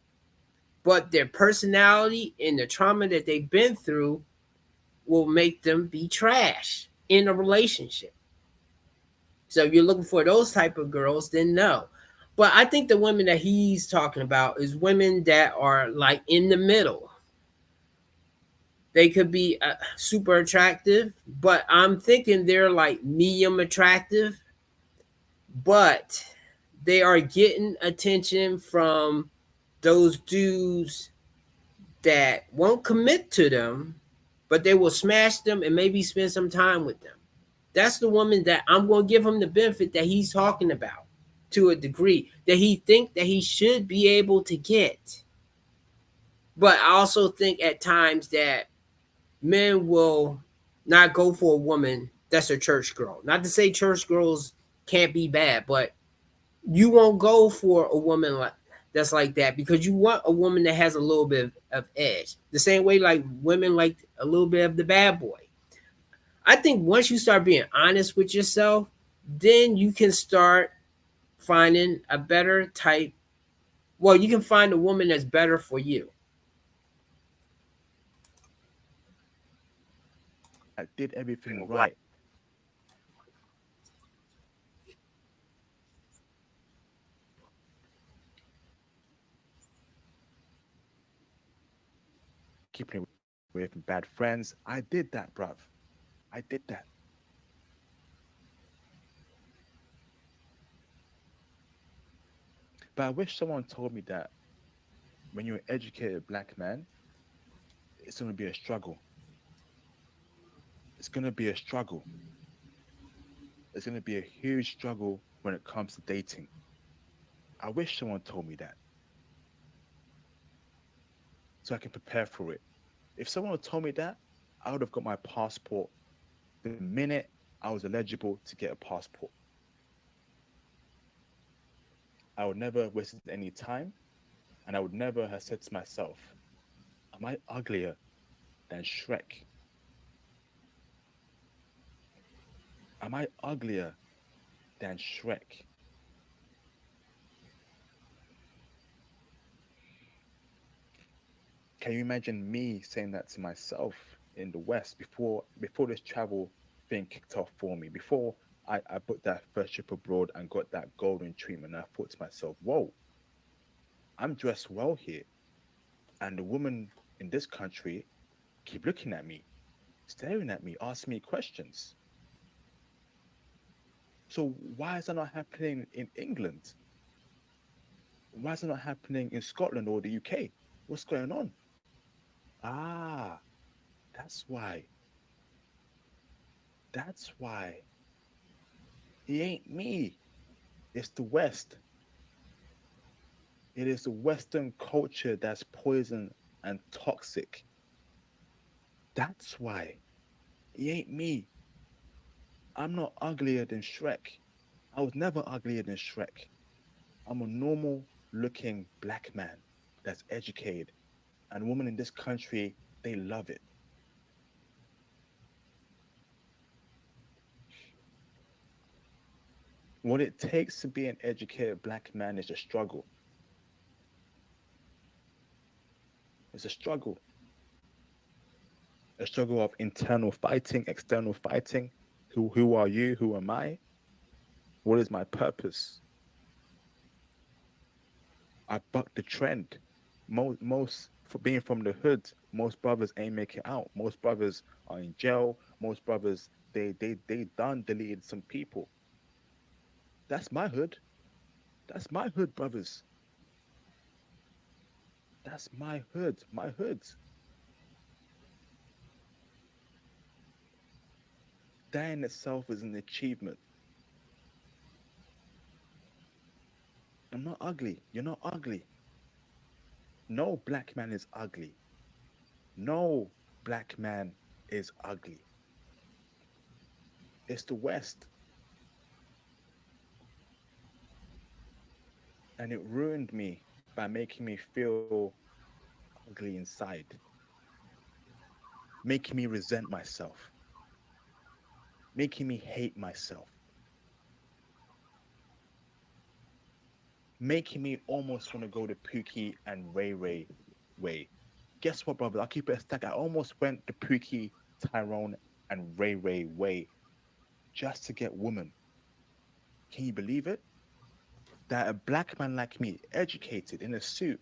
but their personality and the trauma that they've been through will make them be trash in a relationship. So if you're looking for those type of girls, then no. But I think the women that he's talking about is women that are like in the middle. They could be super attractive, but I'm thinking they're like medium attractive, but they are getting attention from those dudes that won't commit to them, but they will smash them and maybe spend some time with them. That's the woman that I'm going to give him the benefit that he's talking about to a degree that he think that he should be able to get. But I also think at times that men will not go for a woman that's a church girl. Not to say church girls can't be bad, but you won't go for a woman that's like that because you want a woman that has a little bit of edge. The same way like women like a little bit of the bad boy. I think once you start being honest with yourself, then you can start finding a better type. Well, you can find a woman that's better for you. I did everything right. Keeping away from bad friends. I did that, bruv. I did that. But I wish someone told me that when you're an educated black man, it's going to be a struggle. It's going to be a struggle. It's going to be a huge struggle when it comes to dating. I wish someone told me that so I can prepare for it. If someone had told me that, I would have got my passport the minute I was eligible to get a passport. I would never have wasted any time, and I would never have said to myself, am I uglier than Shrek? Am I uglier than Shrek? Can you imagine me saying that to myself in the West before this travel thing kicked off for me? Before I booked that first trip abroad and got that golden treatment, I thought to myself, whoa, I'm dressed well here. And the women in this country keep looking at me, staring at me, asking me questions. So why is that not happening in England? Why is it not happening in Scotland or the UK? What's going on? Ah, that's why. That's why. It ain't me. It's the West. It is the Western culture that's poison and toxic. That's why. It ain't me. I'm not uglier than Shrek. I was never uglier than Shrek. I'm a normal looking black man that's educated. And women in this country, they love it. What it takes to be an educated black man is a struggle. It's a struggle. A struggle of internal fighting, external fighting. Who are you? Who am I? What is my purpose? I bucked the trend. Most for being from the hood, most brothers ain't make it out. Most brothers are in jail. Most brothers they done deleted some people. That's my hood. That's my hood, brothers. That's my hood. My hood. That in itself is an achievement. I'm not ugly. You're not ugly. No black man is ugly. No black man is ugly. It's the West. And it ruined me by making me feel ugly inside, making me resent myself, making me hate myself, making me almost want to go the Pookie and Ray Ray way. Guess what, brother? I'll keep it a stack. I almost went the Pookie, Tyrone, and Ray Ray way just to get women. Can you believe it? That a black man like me, educated in a suit,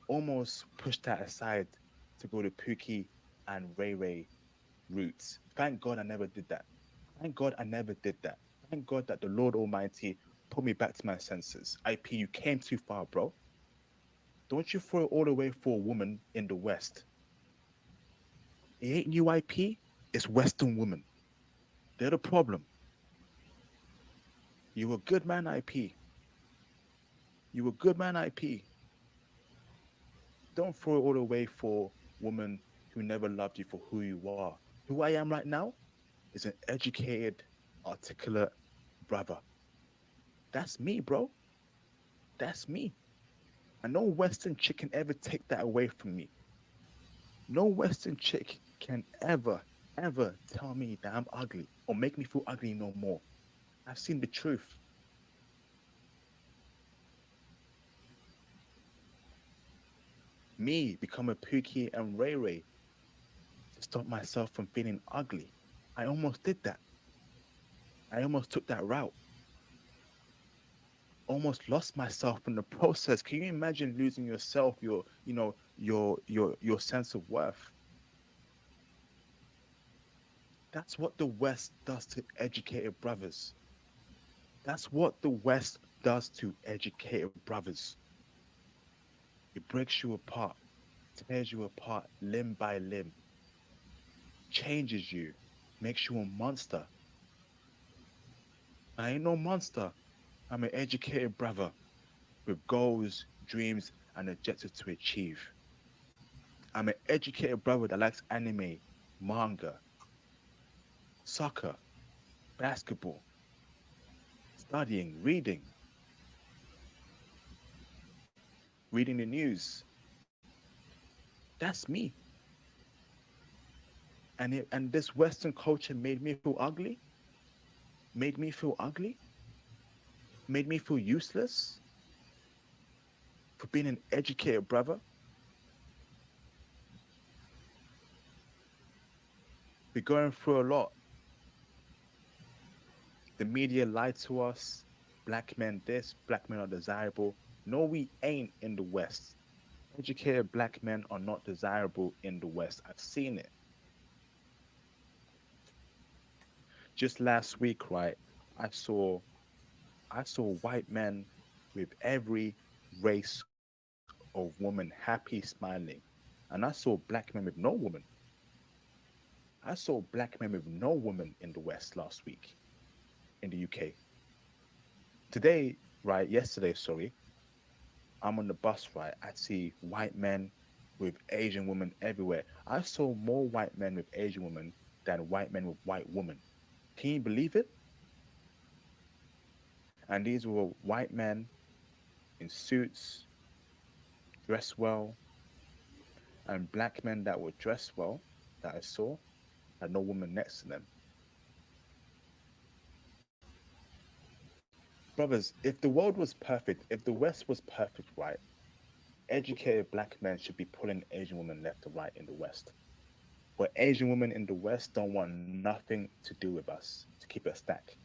almost pushed that aside to go to Pookie and Ray Ray routes. Thank God I never did that. Thank God I never did that. Thank God that the Lord Almighty put me back to my senses. IP, you came too far, bro. Don't you throw it all away for a woman in the West. It ain't you, IP. It's Western women. They're the problem. You a good man, IP. You a good man, IP. Don't throw it all away for women who never loved you for who you are. Who I am right now is an educated, articulate brother. That's me, bro. That's me. And no Western chick can ever take that away from me. No Western chick can ever tell me that I'm ugly or make me feel ugly no more. I've seen the truth. Me become a Pookie and Ray Ray to stop myself from feeling ugly. I almost did that. I almost took that route. Almost lost myself in the process. Can you imagine losing yourself, your sense of worth? That's what the West does to educated brothers. That's what the West does to educated brothers. It breaks you apart, tears you apart limb by limb, changes you, makes you a monster. I ain't no monster. I'm an educated brother with goals, dreams, and objectives to achieve. I'm an educated brother that likes anime, manga, soccer, basketball, studying, reading the news. That's me. And this Western culture made me feel ugly, made me feel ugly, made me feel useless for being an educated brother. We're going through a lot. The media lied to us. Black men this, black men are desirable. No, we ain't in the West. Educated black men are not desirable in the West. I've seen it. Just last week, right? I saw I saw white men with every race of woman happy, smiling. And I saw black men with no woman. I saw black men with no woman in the West last week in the UK. Today, right, yesterday, sorry, I'm on the bus, right? I see white men with Asian women everywhere. I saw more white men with Asian women than white men with white women. Can you believe it? And these were white men in suits, dressed well, and black men that were dressed well that I saw had no woman next to them. Brothers, if the world was perfect, if the West was perfect, right, educated black men should be pulling Asian women left and right in the West. But Asian women in the West don't want nothing to do with us, to keep it a stack.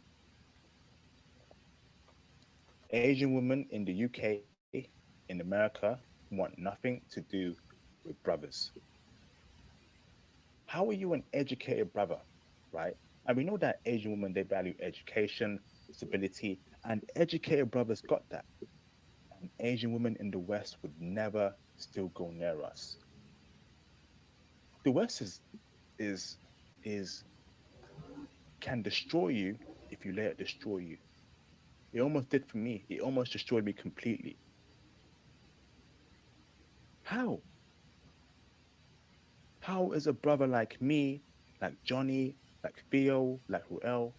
Asian women in the UK, in America, want nothing to do with brothers. How are you an educated brother, right? And we know that Asian women, they value education, stability, and educated brothers got that. And Asian women in the West would never still go near us. The West is is can destroy you if you let it destroy you. It almost did for me. It almost destroyed me completely. How? How is a brother like me, like Johnny, like Theo, like Ruel,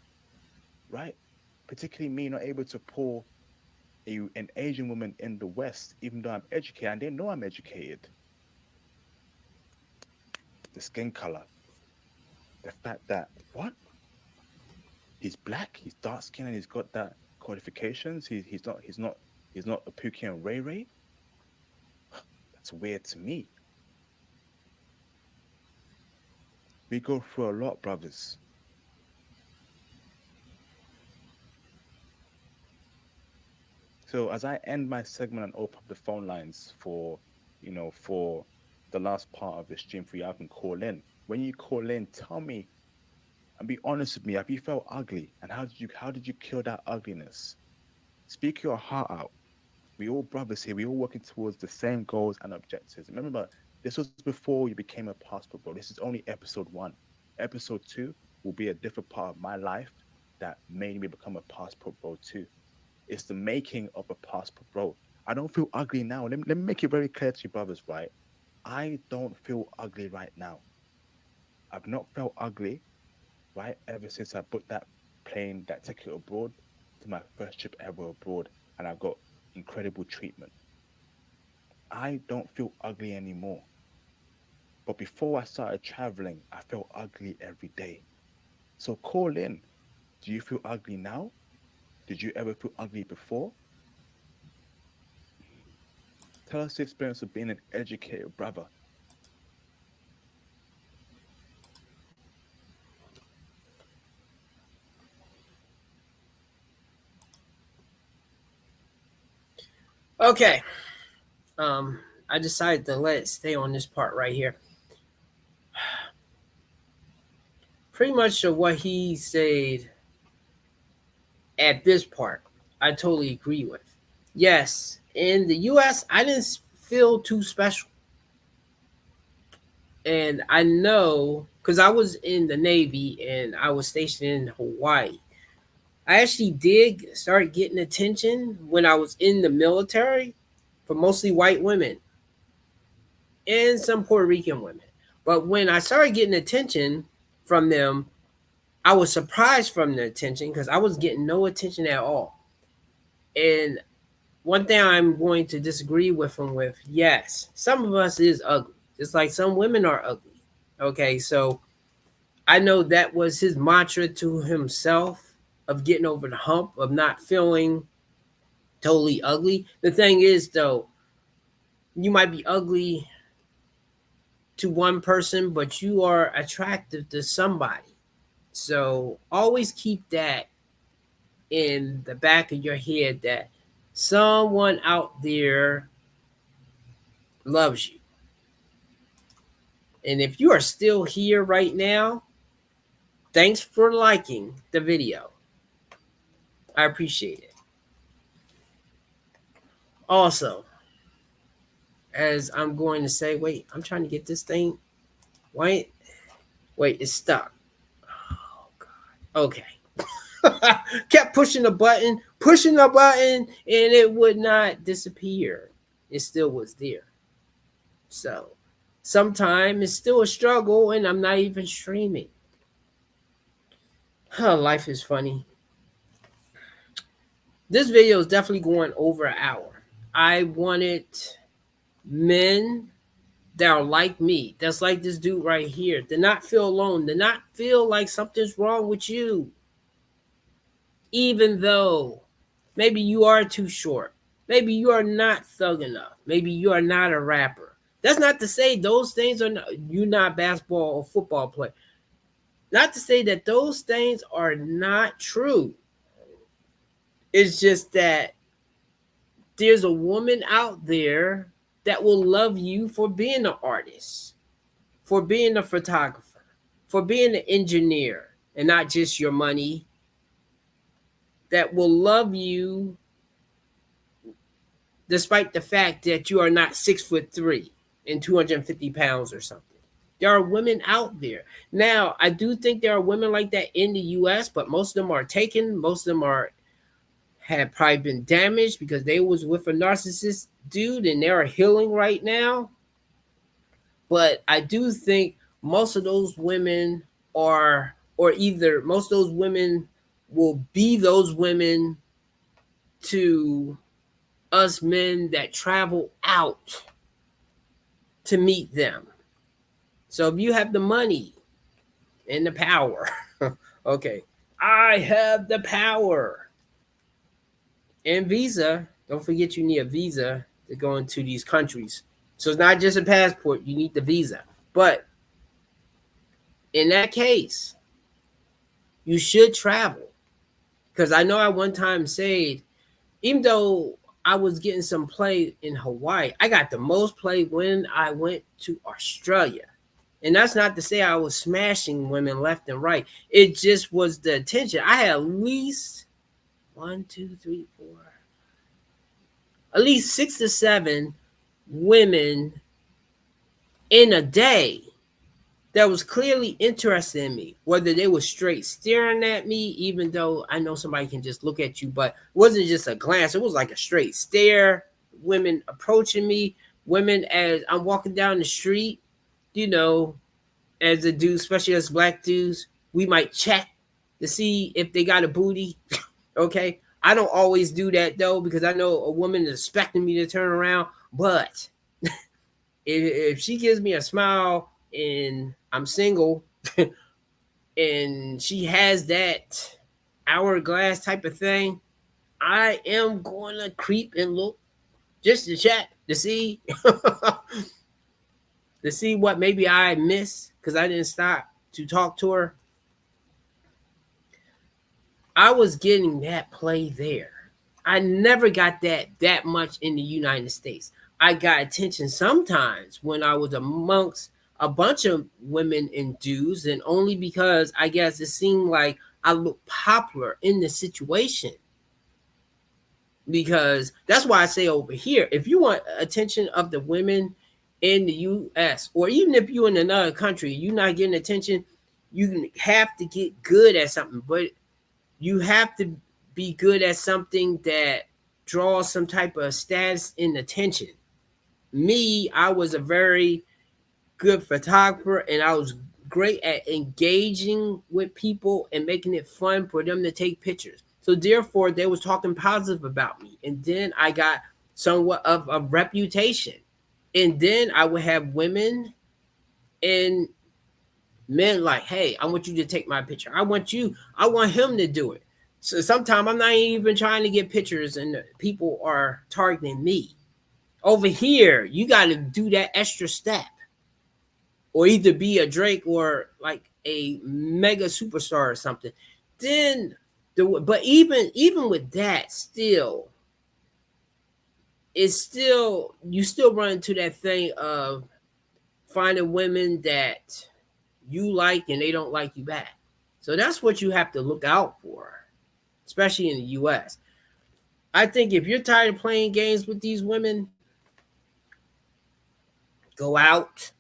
right? Particularly me, not able to pull an Asian woman in the West, even though I'm educated, and they know I'm educated. The skin color, the fact that what? He's black, he's dark skinned, and he's got that qualifications. He's not a Pookie and Ray Ray. That's weird to me. We go through a lot, brothers. So as I end my segment and open up the phone lines for, for the last part of the stream for you can call in. When you call in, tell me and be honest with me. Have you felt ugly? And how did you kill that ugliness? Speak your heart out. We all brothers here. We all working towards the same goals and objectives. Remember, this was before you became a passport bro. This is only episode 1. Episode 2 will be a different part of my life that made me become a passport bro too. It's the making of a passport bro. I don't feel ugly now. Let me make it very clear to you, brothers, right? I don't feel ugly right now. I've not felt ugly, right, ever since I booked that plane, that ticket abroad to my first trip ever abroad, and I got incredible treatment. I don't feel ugly anymore. But before I started traveling, I felt ugly every day. So call in. Do you feel ugly now? Did you ever feel ugly before? Tell us the experience of being an educated brother. Okay. I decided to let it stay on this part right here. Pretty much of what he said at this part, I totally agree with. Yes, in the US, I didn't feel too special. And I know because I was in the Navy and I was stationed in Hawaii. I actually did start getting attention when I was in the military from mostly white women and some Puerto Rican women. But when I started getting attention from them, I was surprised from the attention because I was getting no attention at all. And one thing I'm going to disagree with him with, yes, some of us is ugly, just like some women are ugly. Okay, so I know that was his mantra to himself of getting over the hump of not feeling totally ugly. The thing is, though, you might be ugly to one person, but you are attractive to somebody. So always keep that in the back of your head that someone out there loves you. And if you are still here right now, thanks for liking the video. I appreciate it. Also, as I'm going to say, wait, I'm trying to get this thing. Wait, it's stuck. Oh, God. Okay. Kept pushing the button, and it would not disappear. It still was there. So, sometimes it's still a struggle, and I'm not even streaming. Life is funny. This video is definitely going over an hour. I wanted men that are like me, that's like this dude right here, to not feel alone, to not feel like something's wrong with you. Even though maybe you are too short, maybe you are not thug enough, maybe you are not a rapper. That's not to say those things are not, you're not basketball or football player. Not to say that those things are not true. It's just that there's a woman out there that will love you for being an artist, for being a photographer, for being an engineer, and not just your money. That will love you despite the fact that you are not 6'3" and 250 pounds or something. There are women out there. Now, I do think there are women like that in the US, but most of them are taken. Most of them have probably been damaged because they was with a narcissist dude and they are healing right now. But I do think most of those women are, or either most of those women will be those women to us men that travel out to meet them. So if you have the money and the power, okay, I have the power and visa. Don't forget you need a visa to go into these countries. So it's not just a passport, you need the visa. But in that case, you should travel. Because I know I one time said, even though I was getting some play in Hawaii, I got the most play when I went to Australia. And that's not to say I was smashing women left and right. It just was the attention. I had at least 1, 2, 3, 4, at least 6 to 7 women in a day that was clearly interested in me, whether they were straight staring at me, even though I know somebody can just look at you, but it wasn't just a glance. It was like a straight stare, women approaching me, women as I'm walking down the street, you know, as a dude, especially as black dudes, we might check to see if they got a booty, okay? I don't always do that, though, because I know a woman is expecting me to turn around, but if she gives me a smile and I'm single and she has that hourglass type of thing, I am going to creep and look just to chat to see to see what maybe I missed because I didn't stop to talk to her. I was getting that play there. I never got that much in the United States. I got attention sometimes when I was amongst a bunch of women and dudes, and only because I guess it seemed like I looked popular in the situation. Because that's why I say over here, if you want attention of the women in the US, or even if you're in another country, you're not getting attention, you have to get good at something. But you have to be good at something that draws some type of status and attention. Me, I was a very good photographer, and I was great at engaging with people and making it fun for them to take pictures. So therefore, they was talking positive about me. And then I got somewhat of a reputation. And then I would have women and men like, hey, I want you to take my picture. I want him to do it. So sometimes I'm not even trying to get pictures and people are targeting me. Over here, you got to do that extra step. Or either be a Drake or like a mega superstar or something. Then, but even with that, still, it's still, you still run into that thing of finding women that you like and they don't like you back. So that's what you have to look out for, especially in the US. I think if you're tired of playing games with these women, go out.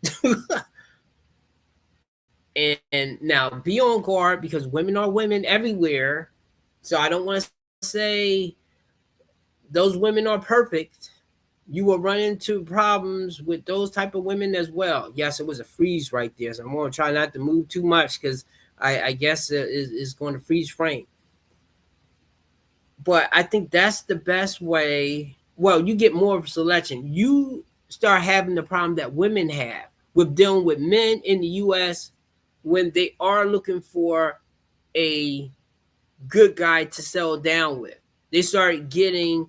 And now be on guard because women are women everywhere. So I don't want to say those women are perfect. You will run into problems with those type of women as well. Yes, it was a freeze right there. So I'm going to try not to move too much because I guess it's going to freeze frame. But I think that's the best way. Well, you get more of a selection. You start having the problem that women have with dealing with men in the U.S. when they are looking for a good guy to settle down with. They start getting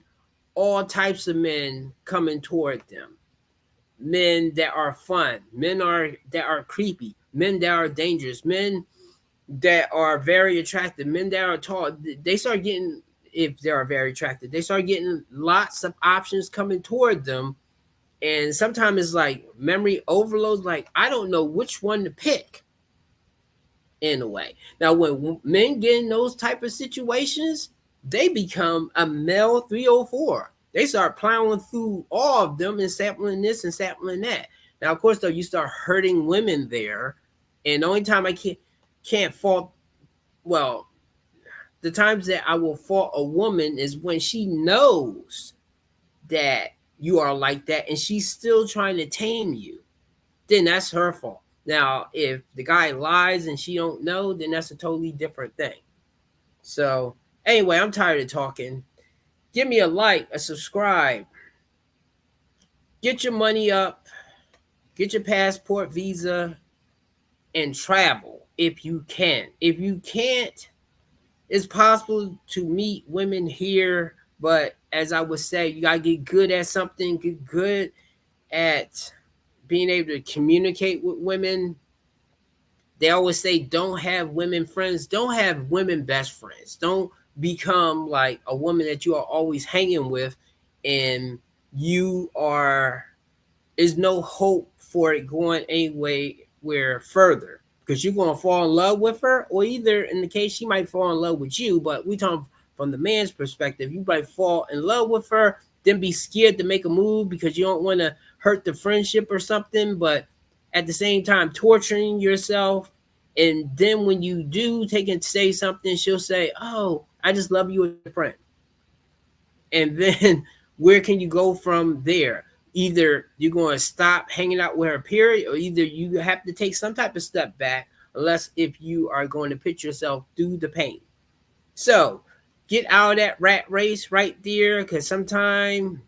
all types of men coming toward them. Men that are fun, that are creepy, men that are dangerous, men that are very attractive, men that are tall. They start getting, if they are very attractive, they start getting lots of options coming toward them. And sometimes it's like memory overload, like I don't know which one to pick. In a way. Now, when men get in those type of situations, they become a male 304. They start plowing through all of them and sampling this and sampling that. Now, of course, though, you start hurting women there. And the only time I can't fault, well, the times that I will fault a woman is when she knows that you are like that and she's still trying to tame you. then that's her fault. Now, if the guy lies and she don't know, then that's a totally different thing. So anyway, I'm tired of talking. Give me a like, a subscribe. Get your money up. Get your passport, visa, and travel if you can. If you can't, it's possible to meet women here, but as I would say, you gotta get good at something, get good at being able to communicate with women. They always say don't have women friends, don't have women best friends. Don't become like a woman that you are always hanging with and there's no hope for it going anywhere further, because you're going to fall in love with her, or either in the case she might fall in love with you. But we talk from the man's perspective. You might fall in love with her, then be scared to make a move because you don't want to hurt the friendship or something, but at the same time torturing yourself. And then when you do take and say something, she'll say, oh, I just love you as a friend. And then where can you go from there? Either you're going to stop hanging out with her, period, or either you have to take some type of step back, unless if you are going to put yourself through the pain. So get out of that rat race right there, because sometimes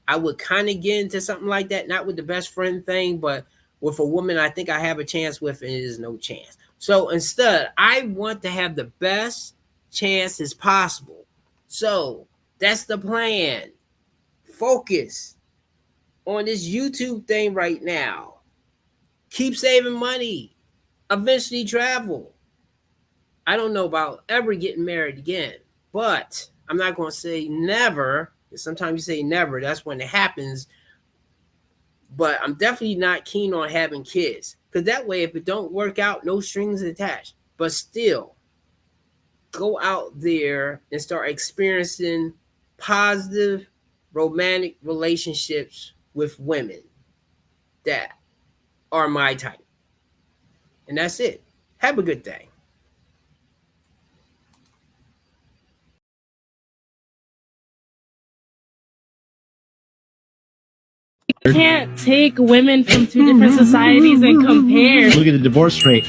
I would kind of get into something like that, not with the best friend thing, but with a woman I think I have a chance with, and it is no chance. So instead, I want to have the best chance as possible. So that's the plan. Focus on this YouTube thing right now. Keep saving money. Eventually travel. I don't know about ever getting married again, but I'm not going to say never. Sometimes you say never, that's when it happens. But I'm definitely not keen on having kids, because that way, if it don't work out, no strings attached. But still, go out there and start experiencing positive romantic relationships with women that are my type. And that's it. Have a good day. You can't take women from two different societies and compare. Look at the divorce rate.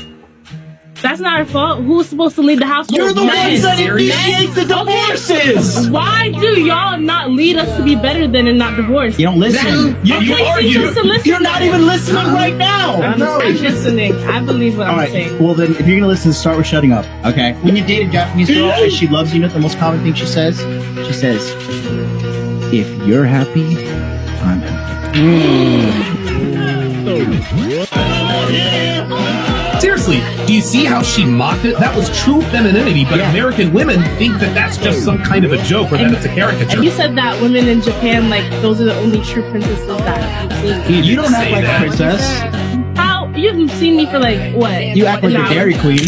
That's not our fault. Who's supposed to lead the household? You're the ones that initiate the divorces. Okay. Why do y'all not lead us to be better than and not divorced? You don't listen. You argue. You're not even listening right now. I'm listening. I believe what I'm saying. Well, then, if you're going to listen, start with shutting up, okay? When you date a Japanese girl and she loves you, know the most common thing she says? She says, if you're happy, I'm happy. Seriously, do you see how she mocked it? That was true femininity, but American women think that that's just some kind of a joke, or that it's a caricature. And you said that women in Japan, like, those are the only true princesses that I've seen. You don't act like a princess. How? You've seen me for, like, what? You act like a Dairy Queen.